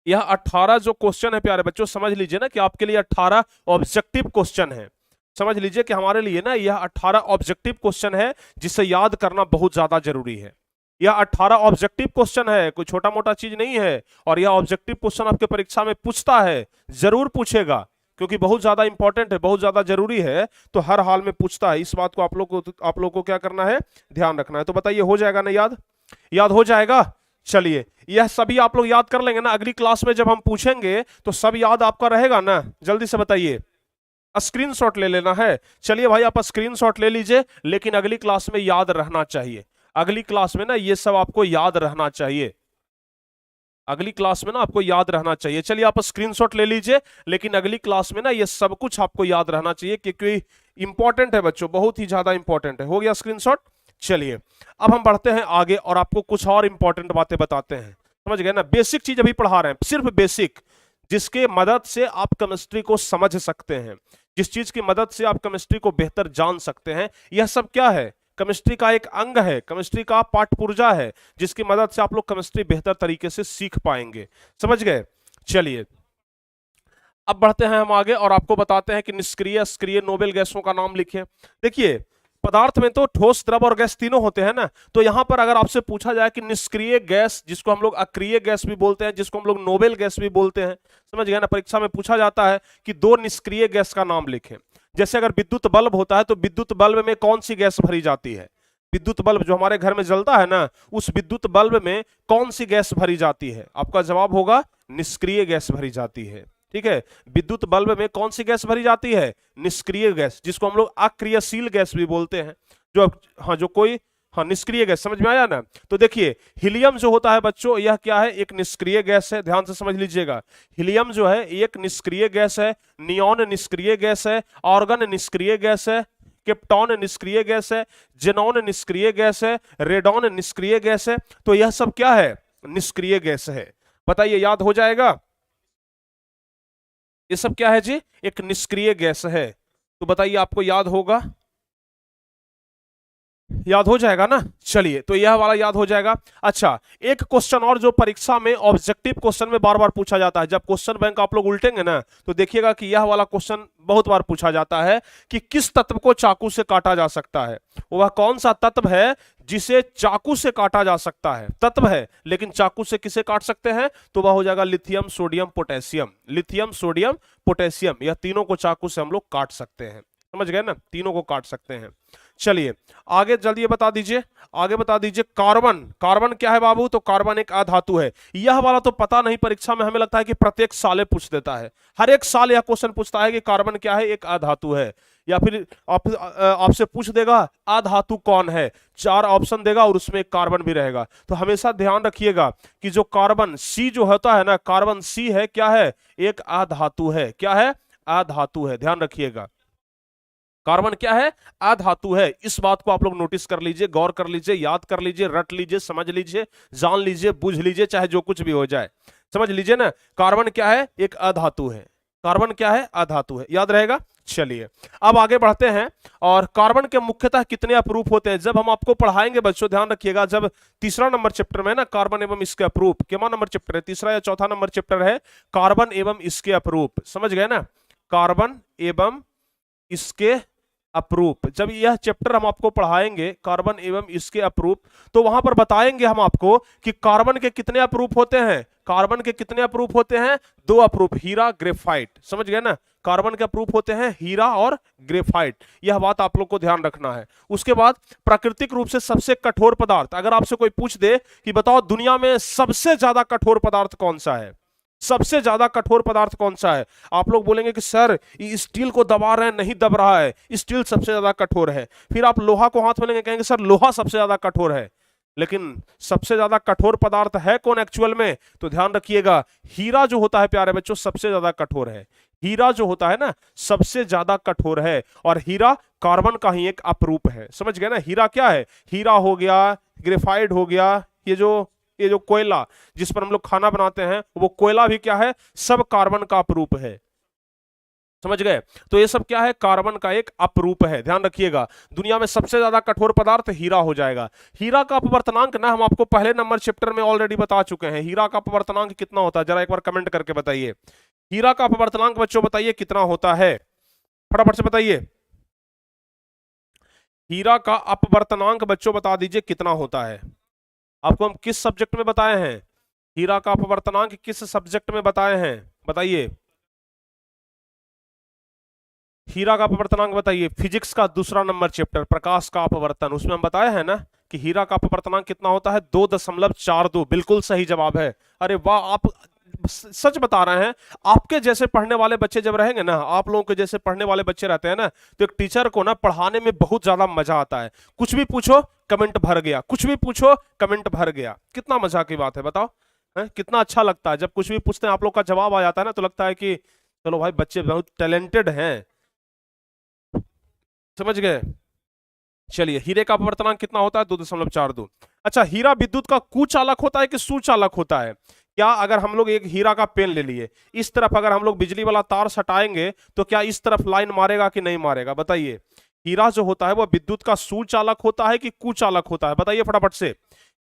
यह 18 जो क्वेश्चन है प्यारे बच्चों, समझ लीजिए ना कि आपके लिए 18 ऑब्जेक्टिव क्वेश्चन है। समझ लीजिए कि हमारे लिए ना यह 18 ऑब्जेक्टिव क्वेश्चन है जिसे याद करना बहुत ज्यादा जरूरी है। यह 18 ऑब्जेक्टिव क्वेश्चन है, कोई छोटा मोटा चीज नहीं है, और यह ऑब्जेक्टिव क्वेश्चन आपके परीक्षा में पूछता है, जरूर पूछेगा, क्योंकि बहुत ज्यादा इंपॉर्टेंट है, बहुत ज्यादा जरूरी है, तो हर हाल में पूछता है। इस बात को आप लोग को क्या करना है, ध्यान रखना है। तो बताइए हो जाएगा ना याद? याद हो जाएगा? चलिए यह सभी आप लोग याद कर लेंगे ना, अगली क्लास में जब हम पूछेंगे तो सब याद आपका रहेगा ना? जल्दी से बताइए, स्क्रीनशॉट ले लेना है। चलिए भाई आप स्क्रीनशॉट ले लीजिए, लेकिन अगली क्लास में याद रहना चाहिए। अगली क्लास में ना ये सब आपको याद रहना चाहिए, अगली क्लास में ना आपको याद रहना चाहिए। चलिए आप स्क्रीनशॉट ले लीजिए, लेकिन अगली क्लास में ना ये सब कुछ आपको याद रहना चाहिए, क्योंकि इंपॉर्टेंट है बच्चों, बहुत ही ज्यादा इंपॉर्टेंट है। हो गया स्क्रीनशॉट? चलिए अब हम बढ़ते हैं आगे और आपको कुछ और इंपॉर्टेंट बातें बताते हैं। समझ गए ना? बेसिक चीज अभी पढ़ा रहे हैं, सिर्फ बेसिक, जिसके मदद से आप केमिस्ट्री को समझ सकते हैं, जिस चीज की मदद से आप केमिस्ट्री को बेहतर जान सकते हैं। यह सब क्या है? केमिस्ट्री का एक अंग है, केमिस्ट्री का पाठ पुर्जा है, जिसकी मदद से आप लोग केमिस्ट्री बेहतर तरीके से सीख पाएंगे। समझ गए? चलिए अब बढ़ते हैं हम आगे और आपको बताते हैं कि निष्क्रिय सक्रिय नोबेल गैसों का नाम लिखिए। देखिए पदार्थ में तो ठोस, द्रव और गैस तीनों होते हैं ना, तो यहां पर अगर आपसे पूछा जाए कि निष्क्रिय गैस, जिसको हम लोग अक्रिय गैस भी बोलते हैं, जिसको हम लोग नोबेल गैस भी बोलते हैं, समझ गए ना? परीक्षा में पूछा जाता है कि 2 निष्क्रिय गैस का नाम लिखें। जैसे अगर विद्युत बल्ब होता है तो विद्युत बल्ब में कौन सी गैस भरी जाती है? विद्युत बल्ब जो हमारे घर में जलता है ना, उस विद्युत बल्ब में कौन सी गैस भरी जाती है? आपका जवाब होगा निष्क्रिय गैस भरी जाती है। ठीक है, विद्युत बल्ब में कौन सी गैस भरी जाती है? निष्क्रिय गैस, जिसको हम लोग अक्रियशील गैस भी बोलते हैं। निष्क्रिय गैस, समझ में आया ना? तो देखिए हीलियम जो होता है बच्चों, यह क्या है? एक निष्क्रिय गैस है, ध्यान से समझ लीजिएगा। हीलियम जो है एक निष्क्रिय गैस है, नियॉन निष्क्रिय गैस है, ऑर्गन निष्क्रिय गैस है, क्रिप्टॉन निष्क्रिय गैस है, जेनॉन निष्क्रिय गैस है, रेडॉन निष्क्रिय गैस है। तो यह सब क्या है? निष्क्रिय गैस है। बताइए याद हो जाएगा? ये सब क्या है जी? एक निष्क्रिय गैस है। तो बताइए आपको याद होगा? याद हो जाएगा ना? चलिए तो यह वाला याद हो जाएगा। अच्छा एक क्वेश्चन और जो परीक्षा में ऑब्जेक्टिव क्वेश्चन में बार बार पूछा जाता है, जब क्वेश्चन बैंक आप लोग उल्टेंगे ना तो देखिएगा कि यह वाला क्वेश्चन बहुत बार पूछा जाता है कि किस तत्व को चाकू से काटा जा सकता है? वह कौन सा तत्व है जिसे चाकू से काटा जा सकता है? तत्व है लेकिन चाकू से किसे काट सकते हैं? तो वह हो जाएगा lithium sodium potassium. Lithium sodium potassium, यह तीनों को चाकू से हम लोग काट सकते हैं। समझ गए ना? तीनों को काट सकते हैं। चलिए आगे जल्दी बता दीजिए, आगे बता दीजिए। कार्बन, कार्बन क्या है बाबू? तो कार्बन एक अधातु है। यह वाला तो पता नहीं, परीक्षा में हमें लगता है कि प्रत्येक साल पूछ देता है, हर एक साल यह क्वेश्चन पूछता है कि कार्बन क्या है? एक अधातु है। या फिर आपसे पूछ देगा अधातु कौन है, 4 ऑप्शन देगा और उसमें एक कार्बन भी रहेगा। तो हमेशा ध्यान रखिएगा कि जो कार्बन सी जो होता है ना, कार्बन सी है क्या है? एक अधातु है। क्या है? अधातु है। ध्यान रखिएगा कार्बन क्या है? अधातु है। इस बात को आप लोग नोटिस कर लीजिए, गौर कर लीजिए, याद कर लीजिए, रट लीजिए, समझ लीजिए, जान लीजिए, बुझ लीजिए, चाहे जो कुछ भी हो जाए। समझ लीजिए ना, कार्बन क्या है? एक अधातु है। कार्बन क्या है? अधातु है। याद रहेगा? चलिए अब आगे बढ़ते हैं। और कार्बन के मुख्यतः कितने अपरूप होते हैं? जब हम आपको पढ़ाएंगे बच्चों, ध्यान रखिएगा, जब तीसरा नंबर चैप्टर में ना कार्बन एवं इसके अपरूप, कितना नंबर चैप्टर है? तीसरा या चौथा नंबर चैप्टर है कार्बन एवं इसके अपरूप। समझ गए ना? कार्बन एवं इसके अपरूप। जब यह चैप्टर हम आपको पढ़ाएंगे कार्बन एवं इसके अपरूप, तो वहां पर बताएंगे हम आपको कि कार्बन के कितने अपरूप होते हैं। कार्बन के कितने अपरूप होते हैं? 2 अपरूप, हीरा ग्रेफाइट। समझ गए ना? कार्बन के अपरूप होते हैं हीरा और ग्रेफाइट। यह बात आप लोग को ध्यान रखना है। उसके बाद प्राकृतिक रूप से सबसे कठोर पदार्थ, अगर आपसे कोई पूछ दे कि बताओ दुनिया में सबसे ज्यादा कठोर पदार्थ कौन सा है, सबसे ज्यादा कठोर पदार्थ कौन सा है? आप लोग बोलेंगे कि सर ये स्टील को दबा रहे हैं, नहीं दब रहा है, स्टील सबसे ज्यादा कठोर है। फिर आप लोहा को हाथ में लेंगे, कहेंगे सर लोहा सबसे ज्यादा कठोर है। लेकिन सबसे ज्यादा कठोर पदार्थ है कौन एक्चुअल में? तो ध्यान रखिएगा, हीरा जो होता है प्यारे बच्चों सबसे ज्यादा कठोर है। हीरा जो होता है ना सबसे ज्यादा कठोर है, और हीरा कार्बन का ही एक अपरूप है। समझ गए ना? हीरा क्या है? हीरा हो गया, ग्रेफाइट हो गया, ये जो ये जो कोयला जिस पर हम लोग खाना बनाते हैं वो कोयला भी क्या है, सब कार्बन का अपरूप है। समझ गए? तो ये सब क्या है, कार्बन का एक अपरूप है, ध्यान रखिएगा। दुनिया में सबसे ज्यादा कठोर पदार्थ हीरा हो जाएगा। हीरा का अपवर्तनांक ना हम आपको पहले नंबर चैप्टर में ऑलरेडी बता चुके हैं। हीरा का अपवर्तनांक कितना होता है, जरा एक बार कमेंट करके बताइए। हीरा का अपवर्तनांक बच्चों बताइए कितना होता है, फटाफट से बताइए। हीरा का अपवर्तनांक बच्चों बता दीजिए कितना होता है। आपको हम किस सब्जेक्ट में बताए हैं, हीरा का अपवर्तनांक किस सब्जेक्ट में बताए हैं, बताइए। हीरा का अपवर्तनांक बताइए, फिजिक्स का दूसरा नंबर चैप्टर प्रकाश का अपवर्तन, उसमें हम बताए हैं ना कि हीरा का अपवर्तनांक कितना होता है, 2.42। बिल्कुल सही जवाब है। अरे वाह, आप सच बता रहे हैं। आपके जैसे पढ़ने वाले बच्चे जब रहेंगे ना, आप लोगों के जैसे पढ़ने वाले बच्चे रहते हैं ना, तो एक टीचर को ना पढ़ाने में बहुत ज्यादा मजा आता है। कुछ भी पूछो कमेंट भर गया, कुछ भी पूछो कमेंट भर गया, कितना मजा की बात है बताओ। है कितना अच्छा लगता है जब कुछ भी पूछते हैं आप लोग का जवाब आ जाता है ना, तो लगता है कि चलो भाई बच्चे बहुत टैलेंटेड हैं। समझ गए? चलिए, हीरे का अपवर्तनांक कितना होता है, 2.42। अच्छा, हीरा विद्युत का कुचालक होता है कि सुचालक होता है? क्या अगर हम लोग एक हीरा का पेन ले लिए, इस तरफ अगर हम लोग बिजली वाला तार सटाएंगे तो क्या इस तरफ लाइन मारेगा कि नहीं मारेगा, बताइए। हीरा जो होता है वो विद्युत का सुचालक होता है कि कुचालक होता है, बताइए फटाफट से।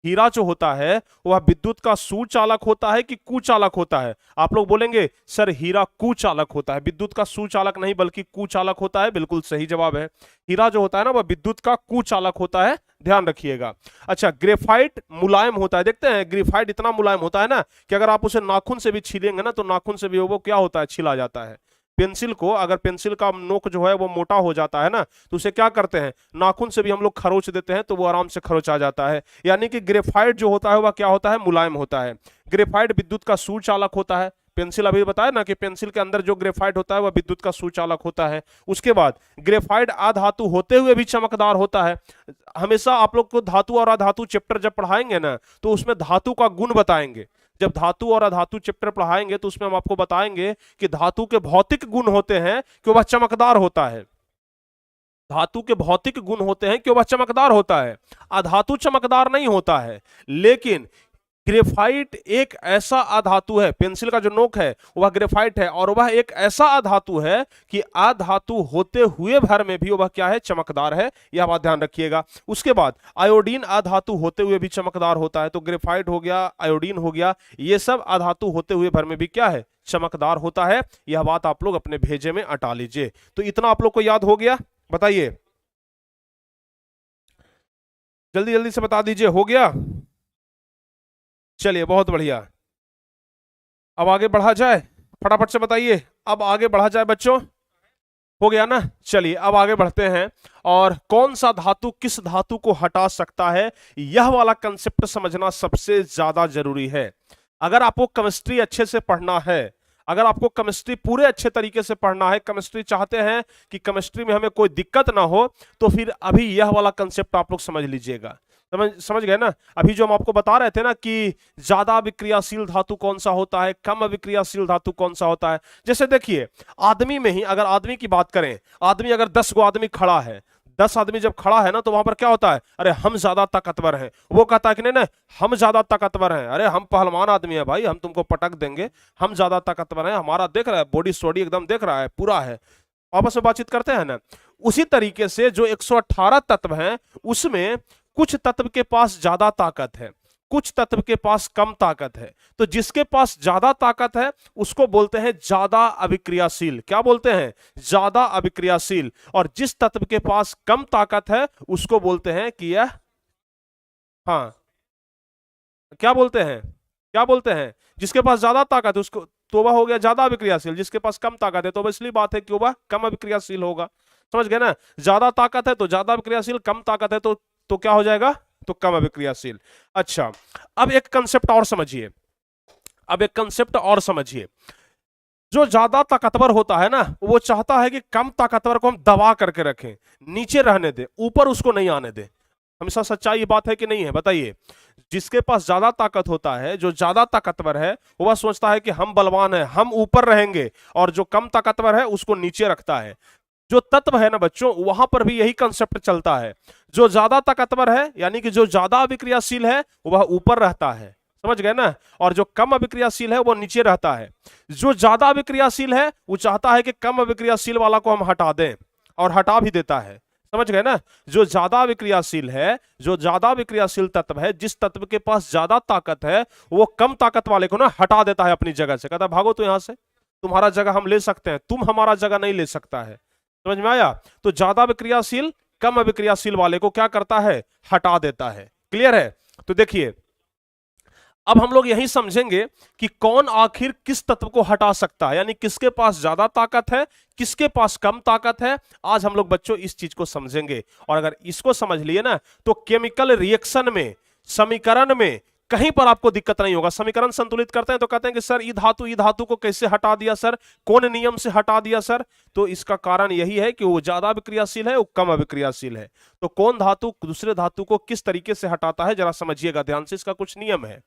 हीरा जो होता है वह विद्युत का सुचालक होता है कि कुचालक होता है? आप लोग बोलेंगे सर हीरा कुचालक होता है, विद्युत का सुचालक नहीं बल्कि कुचालक होता है। बिल्कुल सही जवाब है। हीरा जो होता है ना वह विद्युत का कुचालक होता है, ध्यान रखिएगा। अच्छा, ग्रेफाइट मुलायम होता है, देखते हैं ग्रेफाइट इतना मुलायम होता है ना कि अगर आप उसे नाखून से भी छीलेंगे ना तो नाखून से भी वो क्या होता है, छिला जाता है। पेंसिल को अगर पेंसिल का नोक जो है वो मोटा हो जाता है ना, तो उसे क्या करते हैं, नाखून से भी हम लोग खरोच देते हैं तो वो आराम से खरोच आ जाता है। यानी कि ग्रेफाइट जो होता है वह क्या होता है, मुलायम होता है। ग्रेफाइट विद्युत का सुचालक होता है। पेंसिल अभी बताया ना कि पेंसिल के अंदर जो ग्रेफाइट होता है वह विद्युत का सुचालक होता है। उसके बाद ग्रेफाइट अधातु होते हुए भी चमकदार होता है। हमेशा आप लोग को धातु और अधातु चैप्टर जब पढ़ाएंगे ना तो उसमें धातु का गुण बताएंगे। जब धातु और अधातु चैप्टर पढ़ाएंगे तो उसमें हम आपको बताएंगे कि धातु के भौतिक गुण होते हैं कि वह चमकदार होता है। धातु के भौतिक गुण होते हैं कि वह चमकदार होता है, अधातु चमकदार नहीं होता है। लेकिन ग्रेफाइट एक ऐसा अधातु है, पेंसिल का जो नोक है वह ग्रेफाइट है, और वह एक ऐसा अधातु है कि अधातु होते हुए भर में भी वह क्या है, चमकदार है। यह बात ध्यान रखिएगा। उसके बाद आयोडीन अधातु होते हुए भी चमकदार होता है। तो ग्रेफाइट हो गया, आयोडीन हो गया, ये सब अधातु होते हुए भर में भी क्या है, चमकदार होता है। यह बात आप लोग अपने भेजे में अटा लीजिए। तो इतना आप लोग को याद हो गया, बताइए जल्दी जल्दी से बता दीजिए, हो गया? चलिए बहुत बढ़िया। अब आगे बढ़ा जाए, फटाफट से बताइए, अब आगे बढ़ा जाए बच्चों, हो गया ना? चलिए अब आगे बढ़ते हैं। और कौन सा धातु किस धातु को हटा सकता है, यह वाला कंसेप्ट समझना सबसे ज्यादा जरूरी है। अगर आपको केमिस्ट्री अच्छे से पढ़ना है, अगर आपको केमिस्ट्री पूरे अच्छे तरीके से पढ़ना है, केमिस्ट्री चाहते हैं कि केमिस्ट्री में हमें कोई दिक्कत ना हो, तो फिर अभी यह वाला कंसेप्ट आप लोग समझ लीजिएगा। समझ गए ना? अभी जो हम आपको बता रहे थे ना कि ज्यादा विक्रियाशील धातु कौन सा होता है, कम विक्रियाशील धातु कौन सा होता है। जैसे देखिए, आदमी में ही अगर आदमी की बात करें, आदमी अगर 10 गो आदमी खड़ा है, 10 आदमी जब खड़ा है ना तो वहां पर क्या होता है, अरे हम ज्यादा ताकतवर हैं, वो कहता है कि नहीं ना हम ज्यादा ताकतवर हैं, अरे हम पहलवान आदमी है भाई, हम तुमको पटक देंगे, हम ज्यादा ताकतवर हैं, हमारा देख रहा है बॉडी सोडी एकदम देख रहा है, पूरा है। आपस में बातचीत करते हैं ना। उसी तरीके से जो 118 तत्व हैं उसमें कुछ तत्व के पास ज्यादा ताकत है, कुछ तत्व के पास कम ताकत है। तो जिसके पास ज्यादा ताकत है उसको बोलते हैं ज्यादा अभिक्रियाशील। क्या बोलते हैं? ज्यादा अभिक्रियाशील। और जिस तत्व के पास कम ताकत है उसको बोलते हैं कि यह, हाँ क्या बोलते हैं, क्या बोलते हैं? जिसके पास ज्यादा ताकत है उसको तो वह हो गया ज्यादा अभिक्रियाशील, जिसके पास कम ताकत है तो वह इसलिए बात है कि वह कम अभिक्रियाशील होगा। समझ गए ना? ज्यादा ताकत है तो ज्यादा अभिक्रियाशील, कम ताकत है तो क्या हो जाएगा, तो कम अभिक्रियाशील। अच्छा, अब एक कंसेप्ट और समझिए, अब एक कंसेप्ट और समझिए। जो ज्यादा ताकतवर होता है ना वो चाहता है कि कम ताकतवर को हम दबा करके रखें, नीचे रहने दे, ऊपर उसको नहीं आने दे। हमेशा सच्चाई बात है कि नहीं है, बताइए। जिसके पास ज्यादा ताकत होता है, जो ज्यादा ताकतवर है, वह सोचता है कि हम बलवान हैं, हम ऊपर रहेंगे, और जो कम ताकतवर है उसको नीचे रखता है। जो तत्व है ना बच्चों, वहां पर भी यही कंसेप्ट चलता है। जो ज्यादा ताकतवर है यानी कि जो ज्यादा अभिक्रियाशील है वह ऊपर रहता है, समझ गए ना। और जो कम अभिक्रियाशील है वो नीचे रहता है। जो ज्यादा अभिक्रियाशील है वो चाहता है कि कम अभिक्रियाशील वाला को हम हटा दें, और हटा भी देता है। समझ गए ना। जो ज्यादा विक्रियाशील है, जो ज्यादा विक्रियाशील तत्व है, जिस तत्व के पास ज्यादा ताकत है, वो कम ताकत वाले को ना हटा देता है अपनी जगह से। कहता है भागो तो यहां से, तुम्हारा जगह हम ले सकते हैं, तुम हमारा जगह नहीं ले सकता है। समझ में आया। तो ज्यादा विक्रियाशील कम अविक्रियाशील वाले को क्या करता है, हटा देता है। क्लियर है। तो देखिए अब हम लोग यही समझेंगे कि कौन आखिर किस तत्व को हटा सकता है, यानी किसके पास ज्यादा ताकत है, किसके पास कम ताकत है। आज हम लोग बच्चों इस चीज को समझेंगे। और अगर इसको समझ लिए ना तो केमिकल रिएक्शन में, समीकरण में कहीं पर आपको दिक्कत नहीं होगा। समीकरण संतुलित करते हैं तो कहते हैं कि सर ई धातु को कैसे हटा दिया सर, कौन नियम से हटा दिया सर। तो इसका कारण यही है कि वो ज्यादा अभिक्रियाशील है, वो कम अभिक्रियाशील है। तो कौन धातु दूसरे धातु को किस तरीके से हटाता है जरा समझिएगा ध्यान से, इसका कुछ नियम है।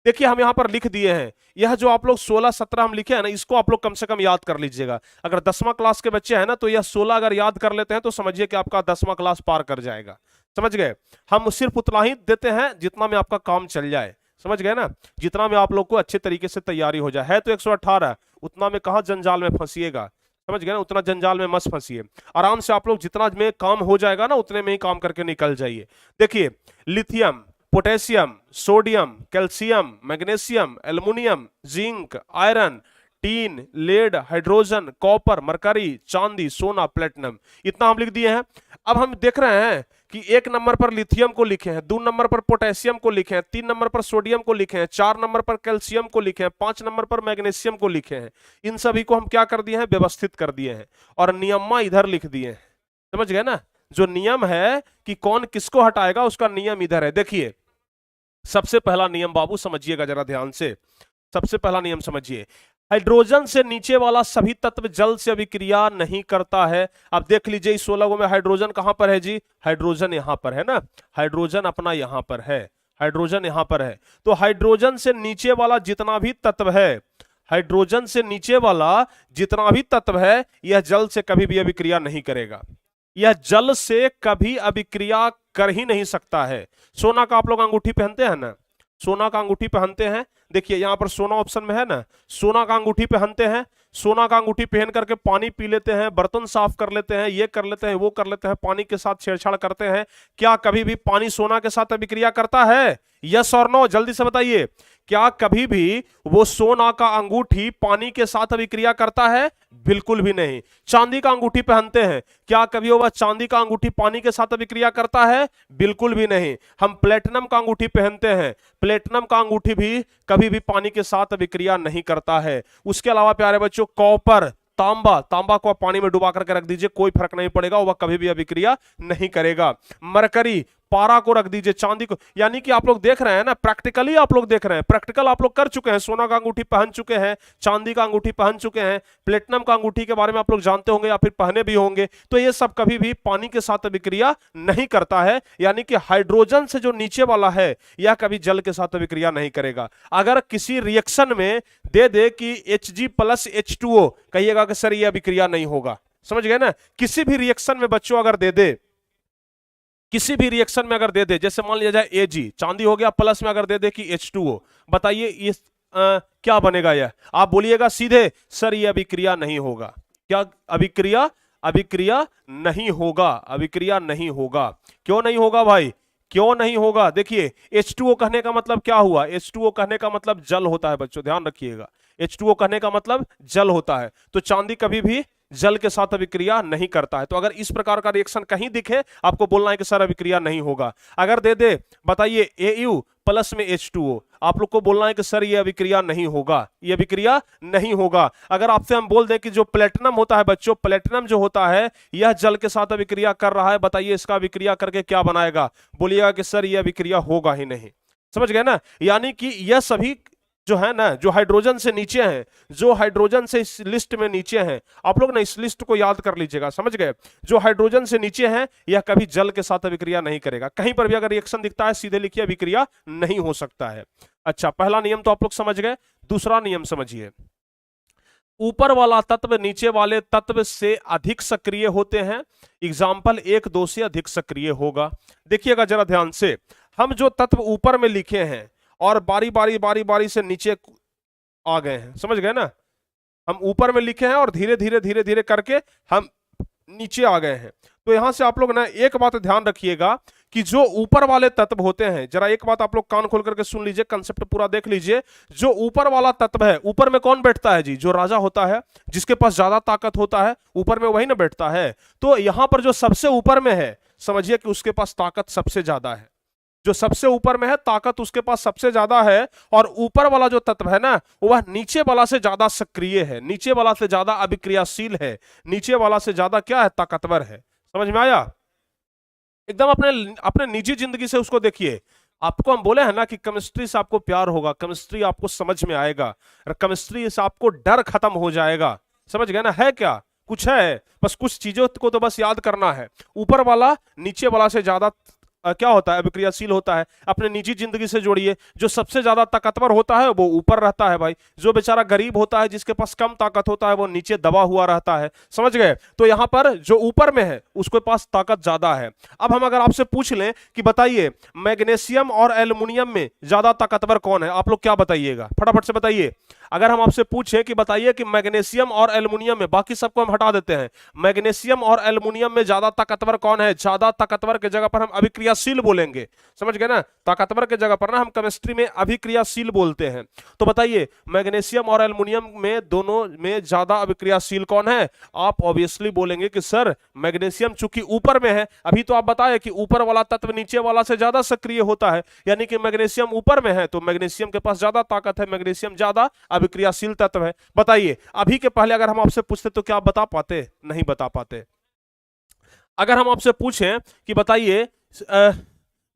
देखिए हम यहां पर लिख दिए हैं, यह जो आप लोग 16 17 हम लिखे हैं ना, इसको आप लोग कम से कम याद कर लीजिएगा। अगर 10वां क्लास के बच्चे हैं ना तो यह 16 अगर याद कर लेते हैं तो समझिए कि आपका 10वां क्लास पार कर जाएगा। समझ गए। हम सिर्फ उतना ही देते हैं जितना में आपका काम चल जाए। समझ गए ना, जितना में आप लोग को अच्छे तरीके से तैयारी हो जाए। है तो 118, उतना में कहां जंजाल में फंसिएगा। समझ गए ना, उतना जंजाल में मत फंसिए। आराम से आप लोग जितना में काम हो जाएगा ना उतने में ही काम करके निकल जाइए। देखिए lithium, potassium, sodium, calcium, magnesium, aluminium, zinc, iron, tin, lead, hydrogen, copper, mercury, चांदी, सोना, प्लेटिनम, इतना हम लिख दिए हैं। अब हम देख रहे हैं कि 1 नंबर पर लिथियम को लिखे हैं, 2 नंबर पर पोटेशियम को लिखे हैं, 3 नंबर पर सोडियम को लिखे हैं, 4 नंबर पर कैल्शियम को लिखे हैं, 5 नंबर पर मैग्नीशियम को लिखे हैं। इन सभी को हम क्या कर दिए हैं, व्यवस्थित कर दिए हैं और नियमा इधर लिख दिए हैं। समझ गए ना। जो नियम है कि कौन किसको हटाएगा उसका नियम इधर है। देखिए सबसे पहला नियम बाबू समझिएगा जरा ध्यान से। सबसे पहला नियम समझिए, हाइड्रोजन से नीचे वाला सभी तत्व जल से अभिक्रिया नहीं करता है। अब देख लीजिए इस 16 में हाइड्रोजन कहां पर है जी, हाइड्रोजन यहां पर है ना, हाइड्रोजन अपना यहां पर है, हाइड्रोजन यहां पर है। तो हाइड्रोजन से नीचे वाला जितना भी तत्व है, हाइड्रोजन से नीचे वाला जितना भी तत्व है, यह जल से कभी भी अभिक्रिया नहीं करेगा। यह जल से कभी अभिक्रिया कर ही नहीं सकता है। सोना का आप लोग अंगूठी पहनते हैं ना, सोना का अंगूठी पहनते हैं। देखिए यहां पर सोना ऑप्शन में है ना, सोना का अंगूठी पहनते हैं। सोना का अंगूठी पहन करके पानी पी लेते हैं, बर्तन साफ कर लेते हैं, ये कर लेते हैं, वो कर लेते हैं, पानी के साथ छेड़छाड़ करते हैं। क्या कभी भी पानी सोना के साथ अभिक्रिया करता है? यस और नो, जल्दी से बताइए। क्या कभी भी वो सोना का अंगूठी पानी के साथ अभिक्रिया करता है? बिल्कुल भी नहीं। चांदी का अंगूठी पहनते हैं, क्या कभी वो चांदी का अंगूठी पानी के साथ अभिक्रिया करता है? बिल्कुल भी नहीं। हम प्लेटिनम का अंगूठी पहनते हैं, प्लेटिनम का अंगूठी भी कभी भी पानी के साथ अभिक्रिया नहीं करता है। उसके अलावा प्यारे बच्चों कॉपर, तांबा, तांबा को आप पानी में डुबा करके रख दीजिए, कोई फर्क नहीं पड़ेगा, वह कभी भी अभिक्रिया नहीं करेगा। मरकरी, पारा को रख दीजिए, चांदी को, यानी कि आप लोग देख रहे हैं ना, प्रैक्टिकली आप लोग देख रहे हैं, प्रैक्टिकल आप लोग कर चुके हैं। सोना का अंगूठी पहन चुके हैं, चांदी का अंगूठी पहन चुके हैं, प्लेटिनम का अंगूठी के बारे में आप लोग जानते होंगे या फिर पहने भी होंगे। तो ये सब कभी भी पानी के साथ अभिक्रिया नहीं करता है, यानी कि हाइड्रोजन से जो नीचे वाला है यह कभी जल के साथ अभिक्रिया नहीं करेगा। अगर किसी रिएक्शन में दे दे कि Hg+H2O, कहिएगा कि सर ये अभिक्रिया नहीं होगा। समझ गए ना। किसी भी रिएक्शन में बच्चों अगर दे दे, किसी भी रिएक्शन में अगर दे दे, जैसे मान लिया जाए Ag चांदी हो गया, प्लस में अगर दे दे कि H2O, बताइए ये क्या बनेगा? यह आप बोलिएगा सीधे सर ये अभिक्रिया नहीं होगा। क्या अभिक्रिया? अभिक्रिया नहीं होगा, अभिक्रिया नहीं होगा। क्यों नहीं होगा भाई, क्यों नहीं होगा? देखिए H2O कहने का मतलब क्या हुआ? H2O कहने का मतलब जल होता है बच्चों, ध्यान रखिएगा। H2O कहने का मतलब जल होता है। तो चांदी कभी भी जल के साथ अभिक्रिया नहीं करता है। तो अगर इस प्रकार का रिएक्शन कहीं दिखे, आपको बोलना है कि सर अभिक्रिया नहीं होगा। अगर दे दे बताइए Au प्लस में H2O, आप लोग को बोलना है कि सर ये अभिक्रिया नहीं होगा, ये अभिक्रिया नहीं होगा। अगर आपसे हम बोल दें कि जो प्लेटिनम होता है बच्चों, प्लेटिनम जो होता है यह जल के साथ अभिक्रिया कर रहा है, बताइए इसका अभिक्रिया करके क्या बनाएगा? बोलिएगा कि सर ये अभिक्रिया होगा ही नहीं। समझ गए ना। यानी कि यह सभी जो है ना, जो हाइड्रोजन से नीचे हैं, जो हाइड्रोजन से इस लिस्ट में नीचे हैं, आप लोग ना इस लिस्ट को याद कर लीजिएगा। समझ गए। जो हाइड्रोजन से नीचे हैं यह कभी जल के साथ अभिक्रिया नहीं करेगा। कहीं पर भी अगर रिएक्शन दिखता है सीधे लिखिए अभिक्रिया नहीं हो सकता है। अच्छा, पहला नियम तो आप लोग समझ गए। दूसरा नियम समझिए, ऊपर वाला तत्व नीचे वाले तत्व से अधिक सक्रिय होते हैं। एग्जाम्पल 1 2 से अधिक सक्रिय होगा। देखिएगा जरा ध्यान से, हम जो तत्व ऊपर में लिखे हैं और बारी बारी बारी बारी से नीचे आ गए हैं, समझ गए ना। हम ऊपर में लिखे हैं और धीरे धीरे धीरे धीरे करके हम नीचे आ गए हैं। तो यहां से आप लोग ना एक बात ध्यान रखिएगा कि जो ऊपर वाले तत्व होते हैं, जरा एक बात आप लोग कान खोल करके सुन लीजिए, कंसेप्ट पूरा देख लीजिए। जो ऊपर वाला तत्व है, ऊपर में कौन बैठता है जी? जो राजा होता है, जिसके पास ज्यादा ताकत होता है, ऊपर में वही ना बैठता है। तो यहां पर जो सबसे ऊपर में है, समझिए कि उसके पास ताकत सबसे ज्यादा है। जो सबसे ऊपर में है, ताकत उसके पास सबसे ज्यादा है। और ऊपर वाला जो तत्व है ना, वह नीचे वाला से ज्यादा सक्रिय है, नीचे वाला से ज्यादा अभिक्रियाशील है, नीचे वाला से ज्यादा क्या है? ताकतवर है। समझ में आया? एकदम अपने अपने निजी जिंदगी से उसको देखिए। आपको हम बोले हैं ना कि केमिस्ट्री से आपको प्यार होगा, केमिस्ट्री आपको समझ में आएगा, और केमिस्ट्री से आपको डर खत्म हो जाएगा। समझ गए ना? है क्या कुछ है? बस कुछ चीजों को तो बस याद करना है। ऊपर वाला नीचे वाला से ज्यादा क्या होता है? अभिक्रियाशील होता है। अपने निजी जिंदगी से जोड़िए। जो सबसे ज्यादा ताकतवर होता है वो ऊपर रहता है भाई। जो बेचारा गरीब होता है, जिसके पास कम ताकत होता है, वो नीचे दबा हुआ रहता है। समझ गए? तो यहां पर जो ऊपर में है उसके पास ताकत ज्यादा है। अब हम अगर आपसे पूछ लें कि बताइए मैग्नीशियम और एल्युमिनियम में ज्यादा ताकतवर कौन है, आप लोग क्या बताइएगा? फटाफट से बताइए। अगर हम आपसे पूछें कि बताइए कि मैग्नीशियम और एल्युमिनियम में, बाकी सबको हम हटा देते हैं, मैग्नीशियम और एल्युमिनियम में ज्यादा ताकतवर कौन है? ज्यादा ताकतवर की जगह पर हम अभिक्रियाशील बोलेंगे। समझ गए ना? ताकतवर की जगह पर ना हम केमिस्ट्री में अभिक्रियाशील बोलते हैं। तो बताइए मैग्नीशियम और एल्युमिनियम में दोनों में ज्यादा अभिक्रियाशील कौन है? आप ऑब्वियसली बोलेंगे कि सर मैग्नीशियम चूंकि ऊपर में है। अभी तो आप बताए कि ऊपर वाला तत्व नीचे वाला से ज्यादा सक्रिय होता है, यानी कि मैग्नीशियम ऊपर में है तो मैग्नीशियम के पास ज्यादा ताकत है, मैग्नीशियम ज्यादा अभिक्रियाशील तत्व है। बताइए अभी के पहले अगर हम आपसे पूछते तो क्या बता पाते? नहीं बता पाते। अगर हम आपसे पूछें कि बताइए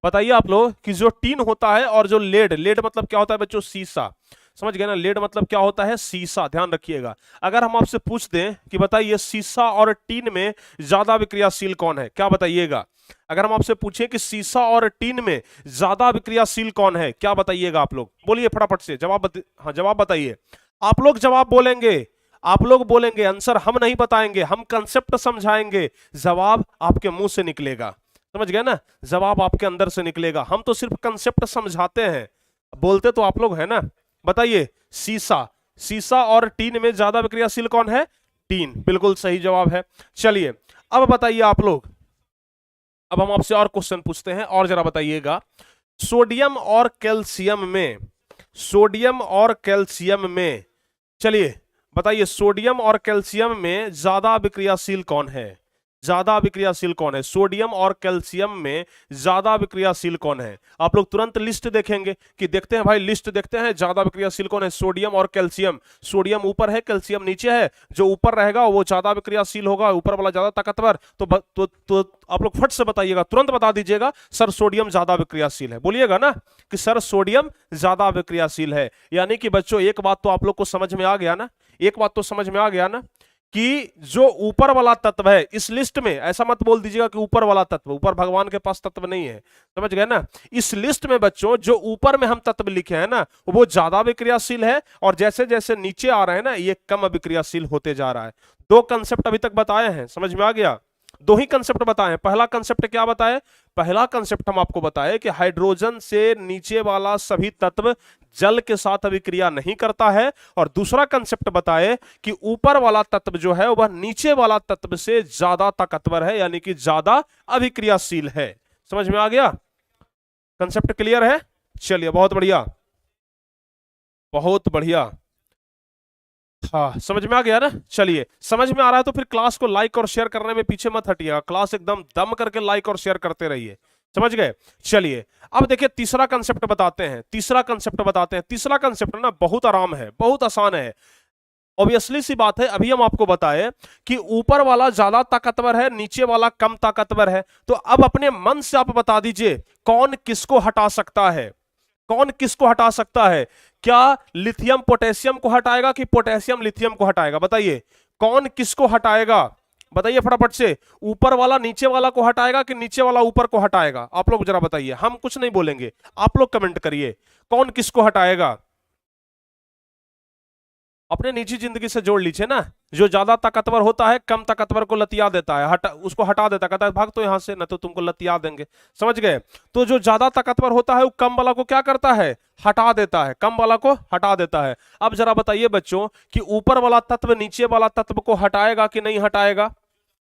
बताइए आप लोग कि जो टीन होता है और जो लेड, लेड मतलब क्या होता है बच्चों? शीशा। समझ गए ना? लेड मतलब क्या होता है? शीशा। ध्यान रखिएगा। अगर हम आपसे पूछ दें कि बताइए शीशा और टीन में ज्यादा विक्रियाशील कौन है, क्या बताइएगा? अगर हम आपसे पूछें कि शीशा और टीन में ज्यादा विक्रियाशील कौन है, क्या बताइएगा? आप लोग बोलिए फटाफट से जवाब हाँ जवाब बताइए। आप लोग जवाब बोलेंगे, आप लोग बोलेंगे, आंसर हम नहीं बताएंगे, हम कंसेप्ट समझाएंगे, जवाब आपके मुंह से निकलेगा। समझ गए ना? जवाब आपके अंदर से निकलेगा। हम तो सिर्फ कंसेप्ट समझाते हैं, बोलते तो आप लोग है ना। बताइए शीशा, शीशा और टीन में ज्यादा विक्रियाशील कौन है? टीन। बिल्कुल सही जवाब है। चलिए अब बताइए आप लोग, अब हम आपसे और क्वेश्चन पूछते हैं और जरा बताइएगा। सोडियम और कैल्शियम में, सोडियम और कैल्शियम में, चलिए बताइए सोडियम और कैल्शियम में ज्यादा विक्रियाशील कौन है? ज्यादा विक्रियाशील कौन है? सोडियम और कैल्शियम में ज्यादा विक्रियाशील कौन है? आप लोग तुरंत लिस्ट देखेंगे कि देखते हैं भाई, लिस्ट देखते हैं ज्यादा विक्रियाशील कौन है? सोडियम और कैल्शियम। सोडियम ऊपर है, कैल्शियम नीचे है। जो ऊपर रहेगा वो ज्यादा विक्रियाशील होगा, ऊपर वाला ज्यादा ताकतवर। तो आप लोग फट से बताइएगा, तुरंत बता दीजिएगा सर सोडियम ज्यादा विक्रियाशील है। बोलिएगा ना कि सर सोडियम ज्यादा विक्रियाशील है। यानी कि बच्चों एक बात तो आप लोग को समझ में आ गया ना, एक बात तो समझ में आ गया ना कि जो ऊपर वाला तत्व है इस लिस्ट में, ऐसा मत बोल दीजिएगा कि ऊपर वाला तत्व, ऊपर भगवान के पास तत्व नहीं है। समझ गए ना? इस लिस्ट में बच्चों जो ऊपर में हम तत्व लिखे हैं ना, वो ज्यादा विक्रियाशील है, और जैसे जैसे नीचे आ रहे हैं ना, ये कम विक्रियाशील होते जा रहा है। दो कंसेप्ट अभी तक बताए हैं, समझ में आ गया? दो ही कंसेप्ट बताए हैं। पहला कंसेप्ट क्या बताए? पहला कंसेप्ट हम आपको बताए कि हाइड्रोजन से नीचे वाला सभी तत्व जल के साथ अभिक्रिया नहीं करता है, और दूसरा कंसेप्ट बताए कि ऊपर वाला तत्व जो है वह नीचे वाला तत्व से ज्यादा ताकतवर है, यानी कि ज्यादा अभिक्रियाशील है। समझ में आ गया? कंसेप्ट क्लियर है? चलिए बहुत बढ़िया, बहुत बढ़िया। हाँ समझ में आ गया ना? चलिए समझ में आ रहा है तो फिर क्लास को लाइक और शेयर करने में पीछे मत हटिएगा, क्लास एकदम दम करके लाइक और शेयर करते रहिए। समझ गए? चलिए अब देखिए तीसरा कंसेप्ट बताते हैं, तीसरा कंसेप्ट बताते हैं। तीसरा कंसेप्ट ना बहुत आराम है, बहुत आसान है। ऑब्वियसली सी बात है, अभी हम आपको बताए कि ऊपर वाला ज्यादा ताकतवर है, नीचे वाला कम ताकतवर है। तो अब अपने मन से आप बता दीजिए कौन किसको हटा सकता है? कौन किसको हटा सकता है? क्या लिथियम पोटेशियम को हटाएगा कि पोटेशियम लिथियम को हटाएगा? बताइए कौन किसको हटाएगा? बताइए फटाफट से। ऊपर वाला नीचे वाला को हटाएगा कि नीचे वाला ऊपर को हटाएगा? आप लोग जरा बताइए, हम कुछ नहीं बोलेंगे, आप लोग कमेंट करिए कौन किसको हटाएगा। अपने निजी जिंदगी से जोड़ लीजिए ना। जो ज्यादा ताकतवर होता है कम ताकतवर को लतिया देता है, उसको हटा देता है, कहता है भाग तो यहां से, न तो तुमको लतिया देंगे। समझ गए? तो जो ज्यादा ताकतवर होता है वो कम वाला को क्या करता है? हटा देता है, कम वाला को हटा देता है। अब जरा बताइए बच्चों कि ऊपर वाला तत्व नीचे वाला तत्व को हटाएगा कि नहीं हटाएगा?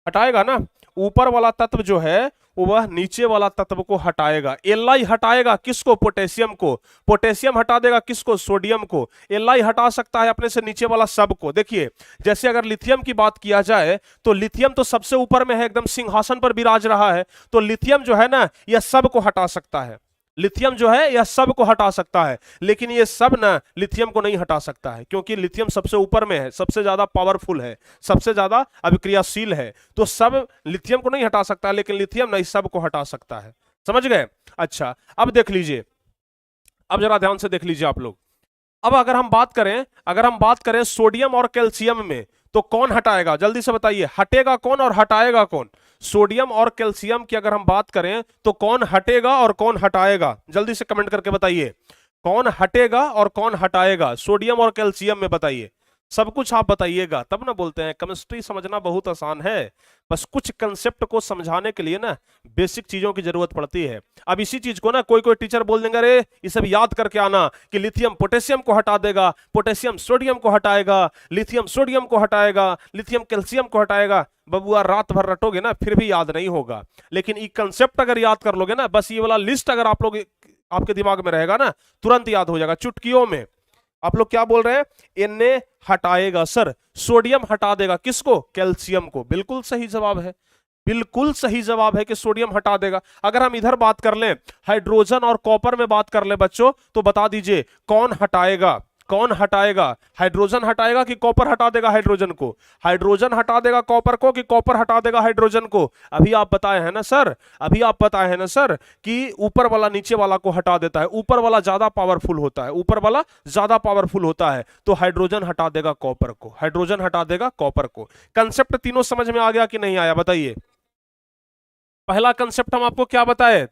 हटाएगा ना। ऊपर वाला तत्व जो है वह नीचे वाला तत्व को हटाएगा। एल हटाएगा किसको? पोटेशियम को। पोटेशियम हटा देगा किसको? सोडियम को। एल हटा सकता है अपने से नीचे वाला सब को। देखिए जैसे अगर लिथियम की बात किया जाए तो लिथियम तो सबसे ऊपर में है, एकदम सिंहासन पर विराज रहा है, तो लिथियम जो है ना यह सब को हटा सकता है। लिथियम जो है यह सब को हटा सकता है, लेकिन ये सब ना लिथियम को नहीं हटा सकता है, क्योंकि लिथियम सबसे ऊपर में है, सबसे ज्यादा पावरफुल है, सबसे ज्यादा अभिक्रियाशील है। तो सब लिथियम को नहीं हटा सकता, लेकिन लिथियम ना इस सब को हटा सकता है। समझ गए? अच्छा अब देख लीजिए, अब जरा ध्यान से देख लीजिए आप लोग। अब अगर हम बात करें सोडियम और कैल्शियम में, तो कौन हटाएगा? जल्दी से बताइए, हटेगा कौन और हटाएगा कौन? सोडियम और कैल्शियम की अगर हम बात करें तो कौन हटेगा और कौन हटाएगा? जल्दी से कमेंट करके बताइए, कौन हटेगा और कौन हटाएगा सोडियम और कैल्शियम में? बताइए, सब कुछ आप बताइएगा, तब ना बोलते हैं केमिस्ट्री समझना बहुत आसान है, बस कुछ कंसेप्ट को समझाने के लिए ना बेसिक चीजों की जरूरत पड़ती है। अब इसी चीज को ना कोई कोई टीचर बोल देंगे, अरे ये सब याद करके आना कि लिथियम पोटेशियम को हटा देगा, पोटेशियम सोडियम को हटाएगा, लिथियम सोडियम को हटाएगा, लिथियम कैल्शियम को हटाएगा। बबुआ रात भर रटोगे ना फिर भी याद नहीं होगा, लेकिन ये कंसेप्ट अगर याद कर लोगे ना, बस ये वाला लिस्ट अगर आप लोग आपके दिमाग में रहेगा ना, तुरंत याद हो जाएगा चुटकियों में। आप लोग क्या बोल रहे हैं? इन्ने हटाएगा सर, सोडियम हटा देगा किसको? कैल्शियम को। बिल्कुल सही जवाब है, बिल्कुल सही जवाब है कि सोडियम हटा देगा। अगर हम इधर बात कर लें, हाइड्रोजन और कॉपर में बात कर लें बच्चों, तो बता दीजिए कौन हटाएगा? कौन हटाएगा? हाइड्रोजन हटाएगा कि कॉपर हटा देगा हाइड्रोजन को? हाइड्रोजन हटा देगा कॉपर को कि कॉपर हटा देगा हाइड्रोजन को? अभी आप बताए हैं ना सर, अभी आप बताए हैं ना सर कि ऊपर वाला नीचे वाला को हटा देता है, ऊपर वाला ज्यादा पावरफुल होता है, ऊपर वाला ज्यादा पावरफुल होता है, तो हाइड्रोजन हटा देगा कॉपर को, हाइड्रोजन हटा देगा कॉपर को। कंसेप्ट तीनों समझ में आ गया कि नहीं आया? बताइए। पहला कंसेप्ट हम आपको क्या बताए?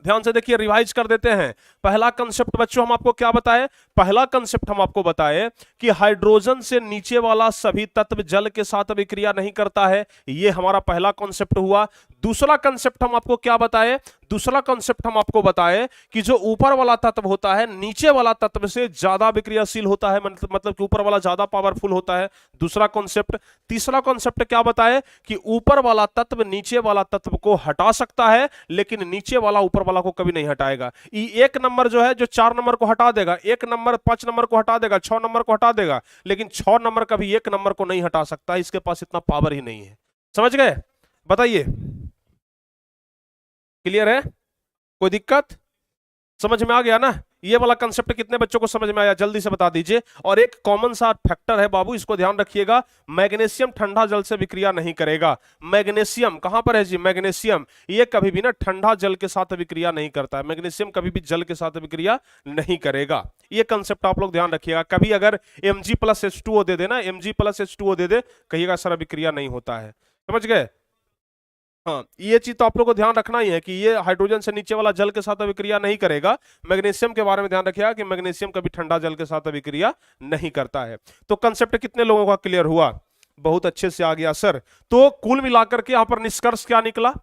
ध्यान से देखिए, रिवाइज कर देते हैं। पहला कंसेप्ट बच्चों हम आपको क्या बताए? पहला कंसेप्ट हम आपको बताए कि हाइड्रोजन से नीचे वाला सभी तत्व जल के साथ अभिक्रिया नहीं करता है, ये हमारा पहला कॉन्सेप्ट हुआ। दूसरा कंसेप्ट हम आपको क्या बताए? दूसरा कॉन्सेप्ट हम आपको बताए कि जो ऊपर वाला तत्व होता है नीचे वाला तत्व से ज्यादा अभिक्रियाशील होता है, मतलब कि ऊपर वाला ज्यादा पावरफुल होता है। दूसरा कॉन्सेप्ट। तीसरा कॉन्सेप्ट क्या बताए? कि ऊपर वाला तत्व नीचे वाला तत्व को हटा सकता है, लेकिन नीचे वाला ऊपर वाला को कभी नहीं हटाएगा। एक नंबर जो है, जो 4 नंबर को हटा देगा, 1 नंबर 5 नंबर को हटा देगा, 6 नंबर को हटा देगा, लेकिन 6 नंबर कभी 1 नंबर को नहीं हटा सकता, इसके पास इतना पावर ही नहीं है। समझ गए? बताइए, क्लियर है? कोई दिक्कत? समझ में आ गया ना? ये वाला कंसेप्ट कितने बच्चों को समझ में आया? जल्दी से बता दीजिए। और एक कॉमन सा फैक्टर है बाबू, इसको ध्यान रखिएगा, मैग्नीशियम ठंडा जल से विक्रिया नहीं करेगा। मैग्नीशियम कहां पर है जी? मैग्नीशियम ये कभी भी ना ठंडा जल के साथ विक्रिया नहीं करता है, मैग्नीशियम कभी भी जल के साथ विक्रिया नहीं करेगा। ये कंसेप्ट आप लोग ध्यान रखिएगा। कभी अगर Mg+H2O दे देना, Mg+H2O दे दे, कहिएगा सर विक्रिया नहीं होता है। समझ गए? हाँ, ये चीज तो आप लोगों को ध्यान रखना ही है कि ये हाइड्रोजन से नीचे वाला जल के साथ अभिक्रिया नहीं करेगा। मैग्नीशियम के बारे में ध्यान रखिएगा कि मैग्नीशियम कभी ठंडा जल के साथ अभिक्रिया नहीं करता है। तो कंसेप्ट कितने लोगों का क्लियर हुआ? बहुत अच्छे से आ गया सर। तो कुल मिलाकर के यहां पर निष्कर्ष क्या निकला?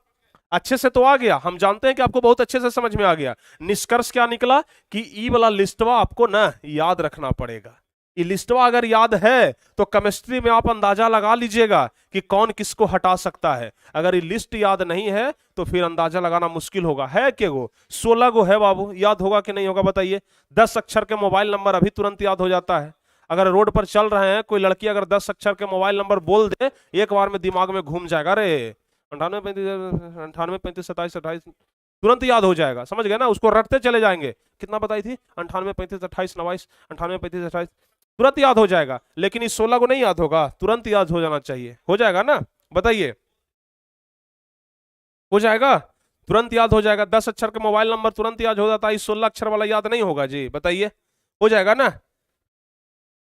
अच्छे से तो आ गया, हम जानते हैं कि आपको बहुत अच्छे से समझ में आ गया। निष्कर्ष क्या निकला? कि ई वाला लिस्टवा आपको ना याद रखना पड़ेगा। ये लिस्टवा अगर याद है तो केमिस्ट्री में आप अंदाजा लगा लीजिएगा कि कौन किसको हटा सकता है। अगर ये लिस्ट याद नहीं है तो फिर अंदाजा लगाना मुश्किल होगा। है क्या गो? 16 गो है बाबू, याद होगा कि नहीं होगा? बताइए। 10 अक्षर के मोबाइल नंबर अभी तुरंत याद हो जाता है। अगर रोड पर चल रहे हैं, कोई लड़की अगर 10 अक्षर के मोबाइल नंबर बोल दे, एक बार में दिमाग में घूम जाएगा, अरे 98 35 27 28, तुरंत याद हो जाएगा। समझ गए ना? उसको रटते चले जाएंगे। कितना बताई थी? 98 35 28 29, 98 35 28, तुरंत याद हो जाएगा। लेकिन इस 16 को नहीं याद होगा, तुरंत याद हो जाना चाहिए। हो जाएगा ना? बताइए, हो जाएगा? तुरंत याद हो जाएगा। 10 अक्षर का मोबाइल नंबर तुरंत याद हो जाता है, इस 16 अक्षर वाला याद नहीं होगा जी? बताइए, हो जाएगा ना?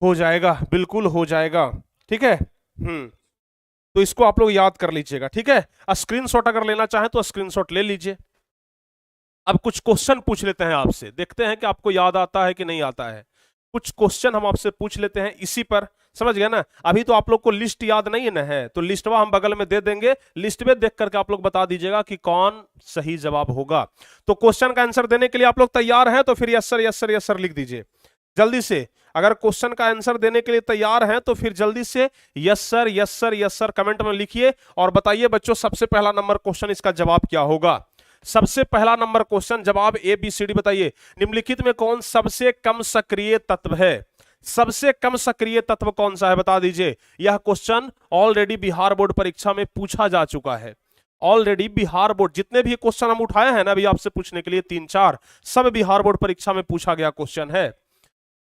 हो जाएगा, बिल्कुल हो जाएगा। ठीक है। तो इसको आप लोग याद कर लीजिएगा। ठीक है, स्क्रीनशॉट अगर लेना चाहें तो स्क्रीनशॉट ले लीजिए। अब कुछ क्वेश्चन पूछ लेते हैं आपसे, देखते हैं कि आपको याद आता है कि नहीं आता है। कुछ क्वेश्चन हम आपसे पूछ लेते हैं इसी पर, समझ गया ना। अभी तो आप लोग को लिस्ट याद नहीं है ना, है तो लिस्टवा हम बगल में दे देंगे, लिस्ट में देख करके आप लोग बता दीजिएगा कि कौन सही जवाब होगा। तो क्वेश्चन का आंसर देने के लिए आप लोग तैयार हैं तो फिर yes sir yes sir yes sir लिख दीजिए जल्दी से। अगर क्वेश्चन का आंसर देने के लिए तैयार हैं तो फिर जल्दी से yes sir yes sir yes sir comment में लिखिए और बताइए बच्चों सबसे पहला नंबर क्वेश्चन इसका जवाब क्या होगा। सबसे पहला नंबर क्वेश्चन जवाब ए बी सी डी बताइए। निम्नलिखित में कौन सबसे कम सक्रिय तत्व है? सबसे कम सक्रिय तत्व कौन सा है बता दीजिए। यह क्वेश्चन ऑलरेडी बिहार बोर्ड परीक्षा में पूछा जा चुका है। ऑलरेडी बिहार बोर्ड जितने भी क्वेश्चन हम उठाए हैं ना अभी आपसे पूछने के लिए 3-4 सब बिहार बोर्ड परीक्षा में पूछा गया क्वेश्चन है।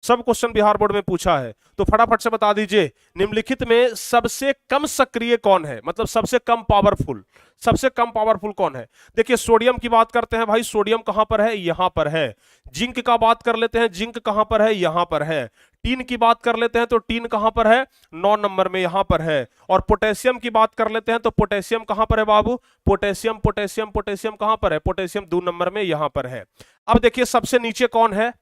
सब क्वेश्चन बिहार बोर्ड में पूछा है। तो फटाफट से बता दीजिए निम्नलिखित में सबसे कम सक्रिय कौन है, मतलब सबसे कम पावरफुल, सबसे कम पावरफुल कौन है। देखिए सोडियम की बात करते हैं भाई, सोडियम कहां पर है? यहां पर है। जिंक का बात कर लेते हैं, जिंक कहां पर है? यहां पर है। टीन की बात कर लेते हैं तो टीन कहां पर है? 9 नंबर में यहां पर है। और पोटेशियम की बात कर लेते हैं तो पोटेशियम कहां पर है बाबू? पोटेशियम पोटेशियम पोटेशियम कहां पर है? पोटेशियम 2 नंबर में यहां पर है। अब देखिए सबसे नीचे कौन है?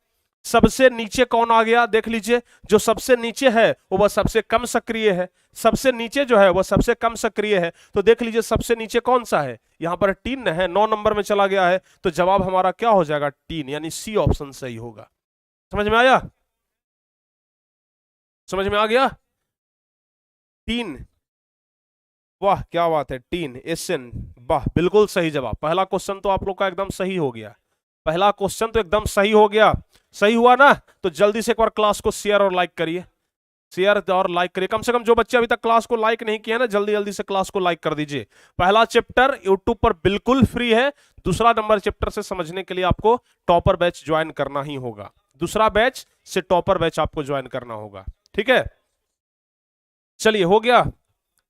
सबसे नीचे कौन आ गया देख लीजिए। जो सबसे नीचे है वो सबसे कम सक्रिय है। सबसे नीचे जो है वो सबसे कम सक्रिय है। तो देख लीजिए सबसे नीचे कौन सा है? यहां पर टीन है, 9 नंबर में चला गया है। तो जवाब हमारा क्या हो जाएगा? टीन, यानी सी ऑप्शन सही होगा। समझ में आया? समझ में आ गया? टीन, वाह क्या बात है, टीन एसएन, वाह बिल्कुल सही जवाब। पहला क्वेश्चन तो आप लोग का एकदम सही हो गया। पहला क्वेश्चन तो एकदम सही हो गया। सही हुआ ना? तो जल्दी से एक बार क्लास को शेयर और लाइक करिए, शेयर और लाइक करिए। कम से कम जो बच्चे अभी तक क्लास को लाइक नहीं किया ना जल्दी जल्दी से क्लास को लाइक कर दीजिए। पहला चैप्टर यूट्यूब पर बिल्कुल फ्री है। दूसरा नंबर चैप्टर से समझने के लिए आपको टॉपर बैच ज्वाइन करना ही होगा। दूसरा बैच से टॉपर बैच आपको ज्वाइन करना होगा, ठीक है। चलिए हो गया,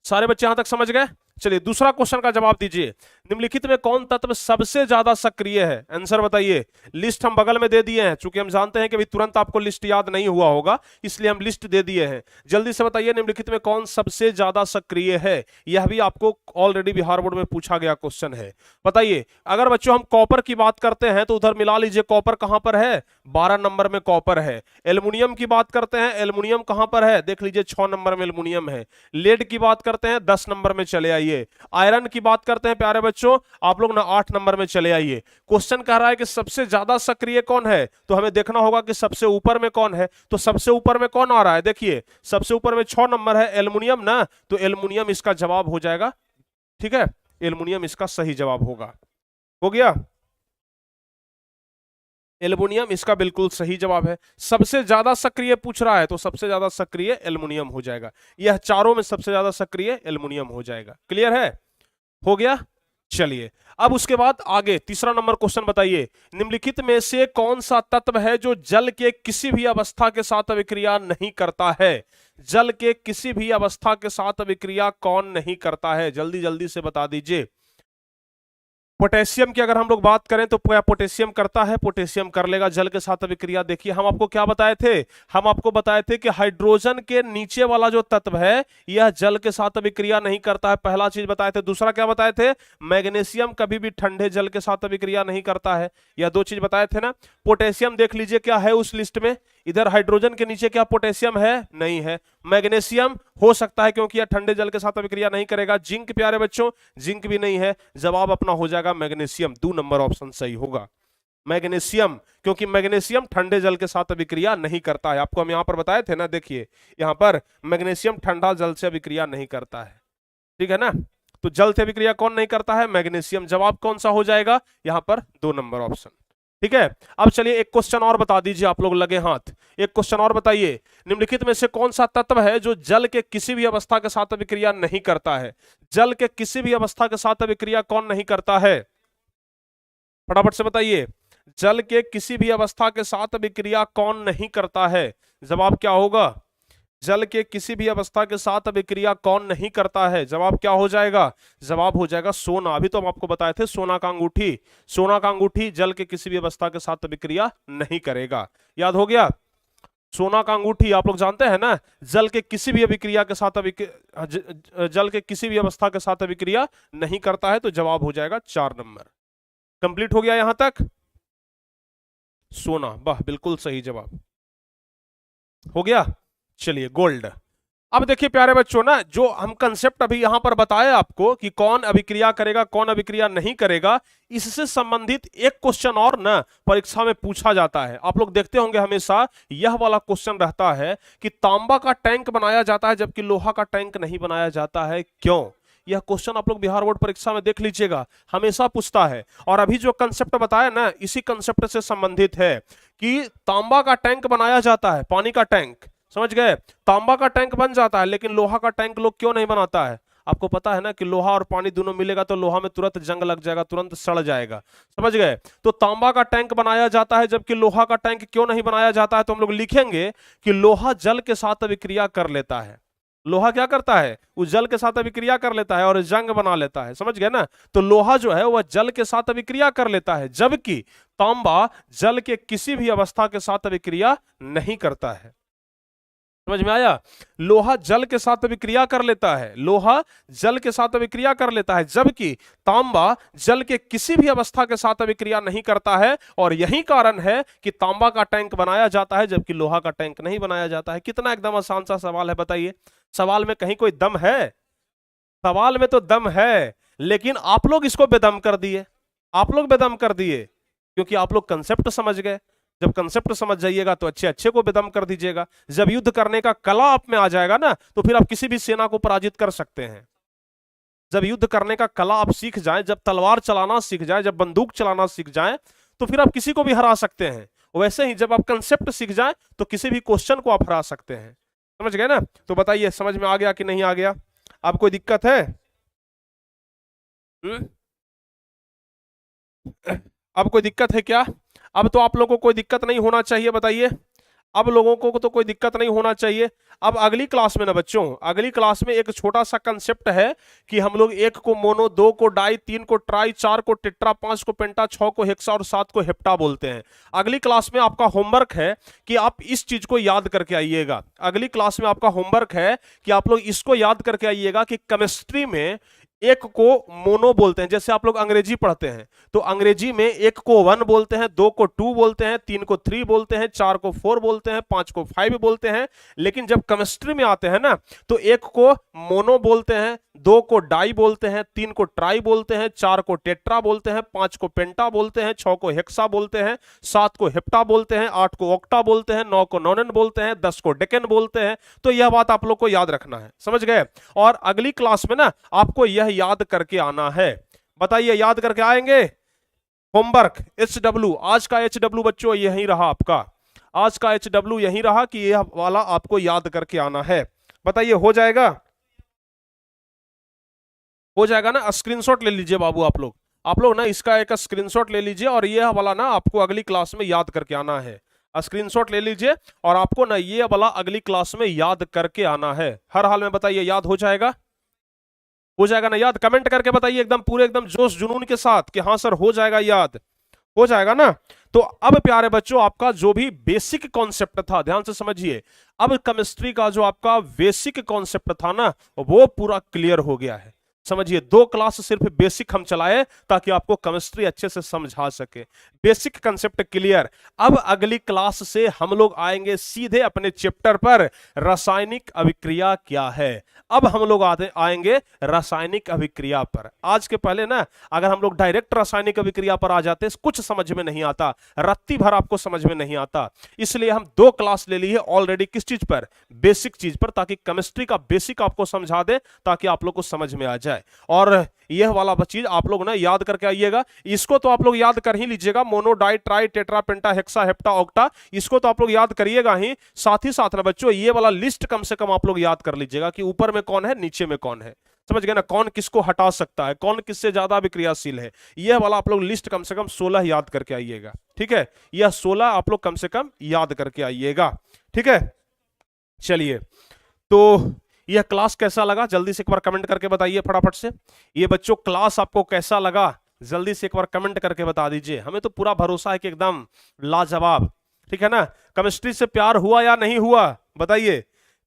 सारे बच्चे यहां तक समझ गए। चलिए दूसरा क्वेश्चन का जवाब दीजिए। निम्नलिखित में कौन तत्व सबसे ज्यादा सक्रिय है? आंसर बताइए। लिस्ट हम बगल में दे दिए हैं, चूंकि हम जानते हैं कि अभी तुरंत आपको लिस्ट याद नहीं हुआ होगा इसलिए हम लिस्ट दे दिए हैं। जल्दी से बताइए निम्नलिखित में कौन सबसे ज्यादा सक्रिय है। यह भी आपको ऑलरेडी बिहार बोर्ड में पूछा गया क्वेश्चन है। बताइए। अगर बच्चों हम कॉपर की बात करते हैं तो उधर मिला लीजिए, कॉपर कहां पर है? 12 नंबर में कॉपर है। एल्युमिनियम की बात करते हैं, एल्युमिनियम कहां पर है? देख लीजिए 6 नंबर में एल्युमिनियम है। लेड की बात करते हैं 10 नंबर में चले आइए। आयरन की बात करते हैं प्यारे बच्चों आप लोग ना 8 नंबर में चले आइए। क्वेश्चन कह रहा है कि सबसे ज्यादा सक्रिय कौन है, तो हमें देखना होगा कि सबसे ऊपर में कौन है। तो सबसे ऊपर में कौन आ रहा है? देखिए सबसे ऊपर में 6 नंबर है एल्युमिनियम ना, तो एल्युमिनियम इसका जवाब हो जाएगा, ठीक है। एल्युमिनियम इसका सही जवाब होगा। हो गया, एल्युमिनियम इसका बिल्कुल सही जवाब है। सबसे ज्यादा सक्रिय पूछ रहा है तो सबसे ज्यादा सक्रिय एल्युमिनियम हो जाएगा। यह चारों में सबसे ज्यादा सक्रिय एल्युमिनियम हो जाएगा। क्लियर है? हो गया। चलिए अब उसके बाद आगे तीसरा नंबर क्वेश्चन बताइए। निम्नलिखित में से कौन सा तत्व है जो जल के किसी भी अवस्था के साथ अभिक्रिया नहीं करता है? जल के किसी भी अवस्था के साथ अभिक्रिया कौन नहीं करता है? जल्दी जल्दी से बता दीजिए। पोटेशियम की अगर हम लोग बात करें तो क्या पोटेशियम करता है? पोटेशियम कर लेगा जल के साथ अभिक्रिया। देखिए हम आपको क्या बताए थे? हम आपको बताए थे कि हाइड्रोजन के नीचे वाला जो तत्व है यह जल के साथ अभिक्रिया नहीं करता है, पहला चीज बताए थे। दूसरा क्या बताए थे? मैग्नीशियम कभी भी ठंडे जल के साथ अभिक्रिया नहीं करता है। यह 2 चीज बताए थे ना। पोटेशियम देख लीजिए क्या है उस लिस्ट में, इधर हाइड्रोजन के नीचे क्या पोटेशियम है? नहीं है। मैग्नीशियम हो सकता है क्योंकि यह ठंडे जल के साथ अभिक्रिया नहीं करेगा। जिंक प्यारे बच्चों, जिंक भी नहीं है। जवाब अपना हो जाएगा मैग्नीशियम, 2 नंबर ऑप्शन सही होगा। मैग्नीशियम, क्योंकि मैग्नीशियम ठंडे जल के साथ अभिक्रिया नहीं करता है। आपको हम यहां पर बताए थे ना, देखिए यहां पर मैग्नीशियम ठंडा जल से अभिक्रिया नहीं करता है, ठीक है ना। तो जल से अभिक्रिया कौन नहीं करता है? मैग्नीशियम। जवाब कौन सा हो जाएगा यहां पर? 2 नंबर ऑप्शन, ठीक है। अब चलिए एक क्वेश्चन और बता दीजिए, आप लोग लगे हाथ। एक क्वेश्चन और बताइए। निम्नलिखित में से कौन सा तत्व है जो जल के किसी भी अवस्था के साथ अभिक्रिया नहीं करता है? जल के किसी भी अवस्था के साथ अभिक्रिया कौन नहीं करता है? फटाफट से बताइए। जल के किसी भी अवस्था के साथ अभिक्रिया कौन नहीं करता है? जवाब क्या होगा? जल के किसी भी अवस्था के साथ अभिक्रिया कौन नहीं करता है? जवाब क्या हो जाएगा? जवाब हो जाएगा सोना। अभी तो हम आपको बताए थे सोना का अंगूठी। सोना का अंगूठी जल के किसी भी अवस्था के साथ अभिक्रिया नहीं करेगा। याद हो गया? सोना का अंगूठी आप लोग जानते हैं ना, जल के किसी भी अभिक्रिया के साथ जल के किसी भी अवस्था के साथ अभिक्रिया नहीं करता है। तो जवाब हो जाएगा 4 नंबर। कंप्लीट हो गया यहां तक? सोना, वाह बिल्कुल सही जवाब हो गया। चलिए गोल्ड। अब देखिए प्यारे बच्चों ना, जो हम कंसेप्ट अभी यहां पर बताए आपको कि कौन अभिक्रिया करेगा कौन अभिक्रिया नहीं करेगा, इससे संबंधित एक क्वेश्चन और ना परीक्षा में पूछा जाता है। आप लोग देखते होंगे हमेशा यह वाला क्वेश्चन रहता है कि तांबा का टैंक बनाया जाता है जबकि लोहा का टैंक नहीं बनाया जाता है, क्यों? यह क्वेश्चन आप लोग बिहार बोर्ड परीक्षा में देख लीजिएगा, हमेशा पूछता है। और अभी जो कंसेप्ट बताया ना, इसी कंसेप्ट से संबंधित है कि तांबा का टैंक बनाया जाता है, पानी का टैंक, समझ गए? तांबा का टैंक बन जाता है, लेकिन लोहा का टैंक लोग क्यों नहीं बनाता है? आपको पता है ना कि लोहा और पानी दोनों मिलेगा तो लोहा में तुरंत जंग लग जाएगा, तुरंत सड़ जाएगा, समझ गए? तो तांबा का टैंक बनाया जाता है जबकि लोहा का टैंक क्यों नहीं बनाया जाता है, तो हम लोग लिखेंगे कि लोहा जल के साथ अभिक्रिया कर लेता है। लोहा क्या करता है? वो जल के साथ अभिक्रिया कर लेता है और जंग बना लेता है, समझ गए ना? तो लोहा जो है वह जल के साथ अभिक्रिया कर लेता है, जबकि तांबा जल के किसी भी अवस्था के साथ अभिक्रिया नहीं करता है। समझ में आया? लोहा जल के साथ अभिक्रिया कर लेता है, लोहा जल के साथ अभिक्रिया कर लेता है, जबकि तांबा जल के किसी भी अवस्था के साथ अभिक्रिया नहीं करता है। और यही कारण है कि तांबा का टैंक बनाया जाता है जबकि लोहा का टैंक नहीं बनाया जाता है। कितना एकदम आसान सा सवाल है, बताइए। सवाल में कहीं कोई दम है? सवाल में तो दम है, लेकिन आप लोग इसको बेदम कर दिए, आप लोग बेदम कर दिए, क्योंकि आप लोग कंसेप्ट समझ गए। जब कंसेप्ट समझ जाइएगा तो अच्छे अच्छे को बेदम कर दीजिएगा। जब युद्ध करने का कला आप में आ जाएगा ना, तो फिर आप किसी भी सेना को पराजित कर सकते हैं। जब युद्ध करने का कला आप सीख जाएं, जब तलवार चलाना सीख जाएं, जब बंदूक चलाना सीख जाएं, तो फिर आप किसी को भी हरा सकते हैं। वैसे ही जब आप कंसेप्ट सीख जाएं तो किसी भी क्वेश्चन को आप हरा सकते हैं। समझ गए ना? तो बताइए समझ में आ गया कि नहीं आ गया? अब कोई दिक्कत है? अब कोई दिक्कत है क्या? अब तो आप लोगों को कोई दिक्कत नहीं होना चाहिए, बताइए। अब लोगों को तो कोई दिक्कत नहीं होना चाहिए। अब अगली क्लास में ना बच्चों, अगली क्लास में एक छोटा सा कंसेप्ट है कि हम लोग 1 को मोनो, 2 को डाई, 3 को ट्राई, 4 को टेट्रा, 5 को पेंटा, 6 को हेक्सा और 7 को हेप्टा बोलते हैं। अगली क्लास में आपका होमवर्क है कि आप इस चीज को याद करके आइएगा। अगली क्लास में आपका होमवर्क है कि आप लोग इसको याद करके आइएगा कि केमिस्ट्री में 1 को मोनो बोलते हैं, जैसे आप लोग अंग्रेजी पढ़ते हैं तो अंग्रेजी में 1 को 1 बोलते हैं, 2 को 2 बोलते हैं, 3 को 3 बोलते हैं, 4 को 4 बोलते हैं, 5 को 5 बोलते हैं। लेकिन जब केमिस्ट्री में आते हैं ना, तो 1 को मोनो बोलते हैं, 2 को डाई बोलते हैं, 3 को ट्राई बोलते हैं, 4 को टेट्रा बोलते हैं, 5 को पेंटा बोलते हैं, 6 को हेक्सा बोलते हैं, 7 को हेप्टा बोलते हैं, 8 को ऑक्टा बोलते हैं, 9 को नोनेन बोलते हैं, 10 को डेकेन बोलते हैं। तो यह बात आप लोग को याद रखना है, समझ गए? और अगली क्लास में ना आपको यह याद करके आना है। बताइए, याद करके आएंगे? होमवर्क HW, आज का HW बच्चों यही रहा आपका, आज का HW यही रहा कि यह वाला आपको याद करके आना है। बताइए, हो जाएगा? हो जाएगा ना? स्क्रीनशॉट ले लीजिए बाबू, आप लोग ना इसका एक स्क्रीनशॉट ले लीजिए और यह वाला ना आपको अगली क्लास में याद करके आना है। स्क्रीनशॉट ले लीजिए और आपको ना ये वाला अगली क्लास में याद करके आना है। हर हाल में बताइए, याद हो जाएगा? हो जाएगा ना याद? कमेंट करके बताइए एकदम पूरे एकदम जोश जुनून के साथ कि हाँ सर हो जाएगा याद। हो जाएगा ना? तो अब प्यारे बच्चों, आपका जो भी बेसिक कॉन्सेप्ट था, ध्यान से समझिए, अब केमिस्ट्री का जो आपका बेसिक कॉन्सेप्ट था ना, वो पूरा क्लियर हो गया है। समझिए, 2 क्लास सिर्फ बेसिक हम चलाए ताकि आपको केमिस्ट्री अच्छे से समझा सके। Basic concept clear. अब अगली क्लास से हम लोग आएंगे सीधे अपने चैप्टर पर, रासायनिक अभिक्रिया क्या है। अब हम लोग आएंगे रासायनिक अभिक्रिया पर। आज के पहले ना अगर हम लोग डायरेक्ट रासायनिक अभिक्रिया पर आ जाते, कुछ समझ में नहीं आता, रत्ती भर आपको समझ में नहीं आता। इसलिए हम 2 क्लास ले लिए ऑलरेडी, किस चीज पर? बेसिक चीज पर, ताकि केमिस्ट्री का बेसिक आपको समझा दे, ताकि आप लोग को समझ में आ जाए। और यह वाला चीज आप लोग ना याद करके आइएगा। इसको तो आप लोग याद कर ही लीजिएगा, मोनो, डाई, ट्राई, टेट्रा, पेंटा, हेक्सा, हेप्टा, ऑक्टा, इसको तो आप लोग याद करिएगा ही। साथ ही साथ ना बच्चों, ये वाला लिस्ट कम से कम आप लोग याद कर लीजिएगा कि ऊपर में कौन है, नीचे में कौन है। समझ गए ना? कौन किसको हटा सकता है, कौन किससे ज्यादा अभिक्रियाशील है। यह वाला आप लोग लिस्ट कम से कम 16 याद करके आइएगा, ठीक है? यह 16 आप लोग कम से कम याद करके आइएगा, ठीक है? चलिए, तो यह क्लास कैसा लगा जल्दी से एक बार कमेंट करके बताइए फटाफट से। ये बच्चों क्लास आपको कैसा लगा जल्दी से एक बार कमेंट करके बता दीजिए। हमें तो पूरा भरोसा है कि एकदम लाजवाब, ठीक है ना? केमिस्ट्री से प्यार हुआ या नहीं हुआ, बताइए।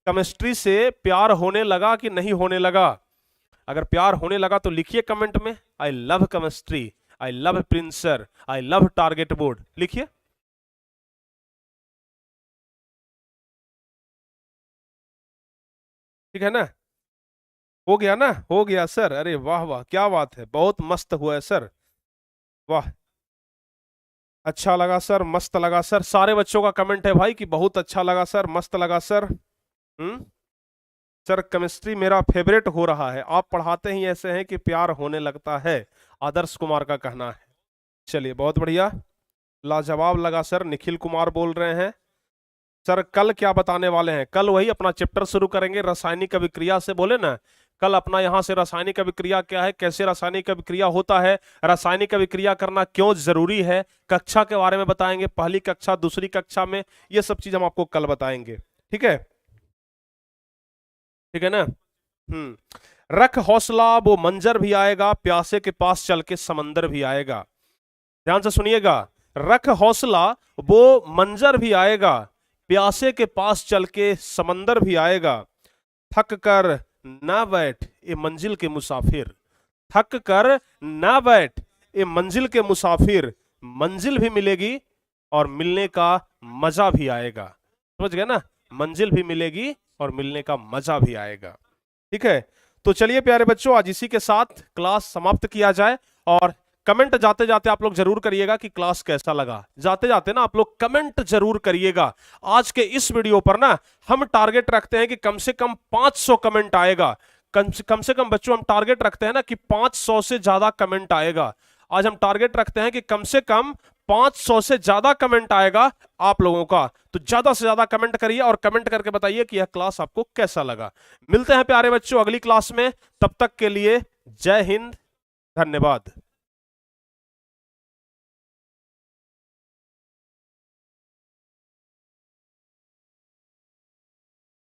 केमिस्ट्री से प्यार होने लगा कि नहीं होने लगा? अगर प्यार होने लगा तो लिखिए कमेंट में, I love chemistry, I love Prince sir, I love target board, लिखिए। ठीक है ना? हो गया ना? हो गया सर, अरे वाह वाह, क्या बात है, बहुत मस्त हुआ है सर, वाह, अच्छा लगा सर, मस्त लगा सर। सारे बच्चों का कमेंट है भाई कि बहुत अच्छा लगा सर, मस्त लगा सर। सर केमिस्ट्री मेरा फेवरेट हो रहा है, आप पढ़ाते ही ऐसे हैं कि प्यार होने लगता है, आदर्श कुमार का कहना है। चलिए बहुत बढ़िया, लाजवाब लगा सर। निखिल कुमार बोल रहे हैं सर कल क्या बताने वाले हैं? कल वही अपना चैप्टर शुरू करेंगे रासायनिक अभिक्रिया से, बोले ना, कल अपना यहां से रासायनिक अभिक्रिया क्या है, कैसे रासायनिक अभिक्रिया होता है, रासायनिक अभिक्रिया करना क्यों जरूरी है, कक्षा के बारे में बताएंगे, पहली कक्षा दूसरी कक्षा में, ये सब चीज हम आपको कल बताएंगे। ठीक है? ठीक है ना? रख हौसला वो मंजर भी आएगा, प्यासे के पास चल के समंदर भी आएगा। ध्यान से सुनिएगा, रख हौसला वो मंजर भी आएगा, प्यासे के पास चल के समंदर भी आएगा। थक कर ना बैठ ये मंजिल के मुसाफिर, थक कर ना बैठ ये मंजिल के मुसाफिर, मंजिल भी मिलेगी और मिलने का मजा भी आएगा। समझ गए ना? मंजिल भी मिलेगी और मिलने का मजा भी आएगा। ठीक है, तो चलिए प्यारे बच्चों, आज इसी के साथ क्लास समाप्त किया जाए। और कमेंट जाते जाते आप लोग जरूर करिएगा कि क्लास कैसा लगा, जाते जाते ना आप लोग कमेंट जरूर करिएगा। आज के इस वीडियो पर ना हम टारगेट रखते हैं कि कम से कम 500 कमेंट आएगा, कम से कम बच्चों हम टारगेट रखते हैं ना कि 500 से ज्यादा कमेंट आएगा। आज हम टारगेट रखते हैं कि कम से कम 500 से ज्यादा कमेंट आएगा आप लोगों का। तो ज्यादा से ज्यादा कमेंट करिए और कमेंट करके बताइए कि यह क्लास आपको कैसा लगा। मिलते हैं प्यारे बच्चों अगली क्लास में, तब तक के लिए जय हिंद, धन्यवाद।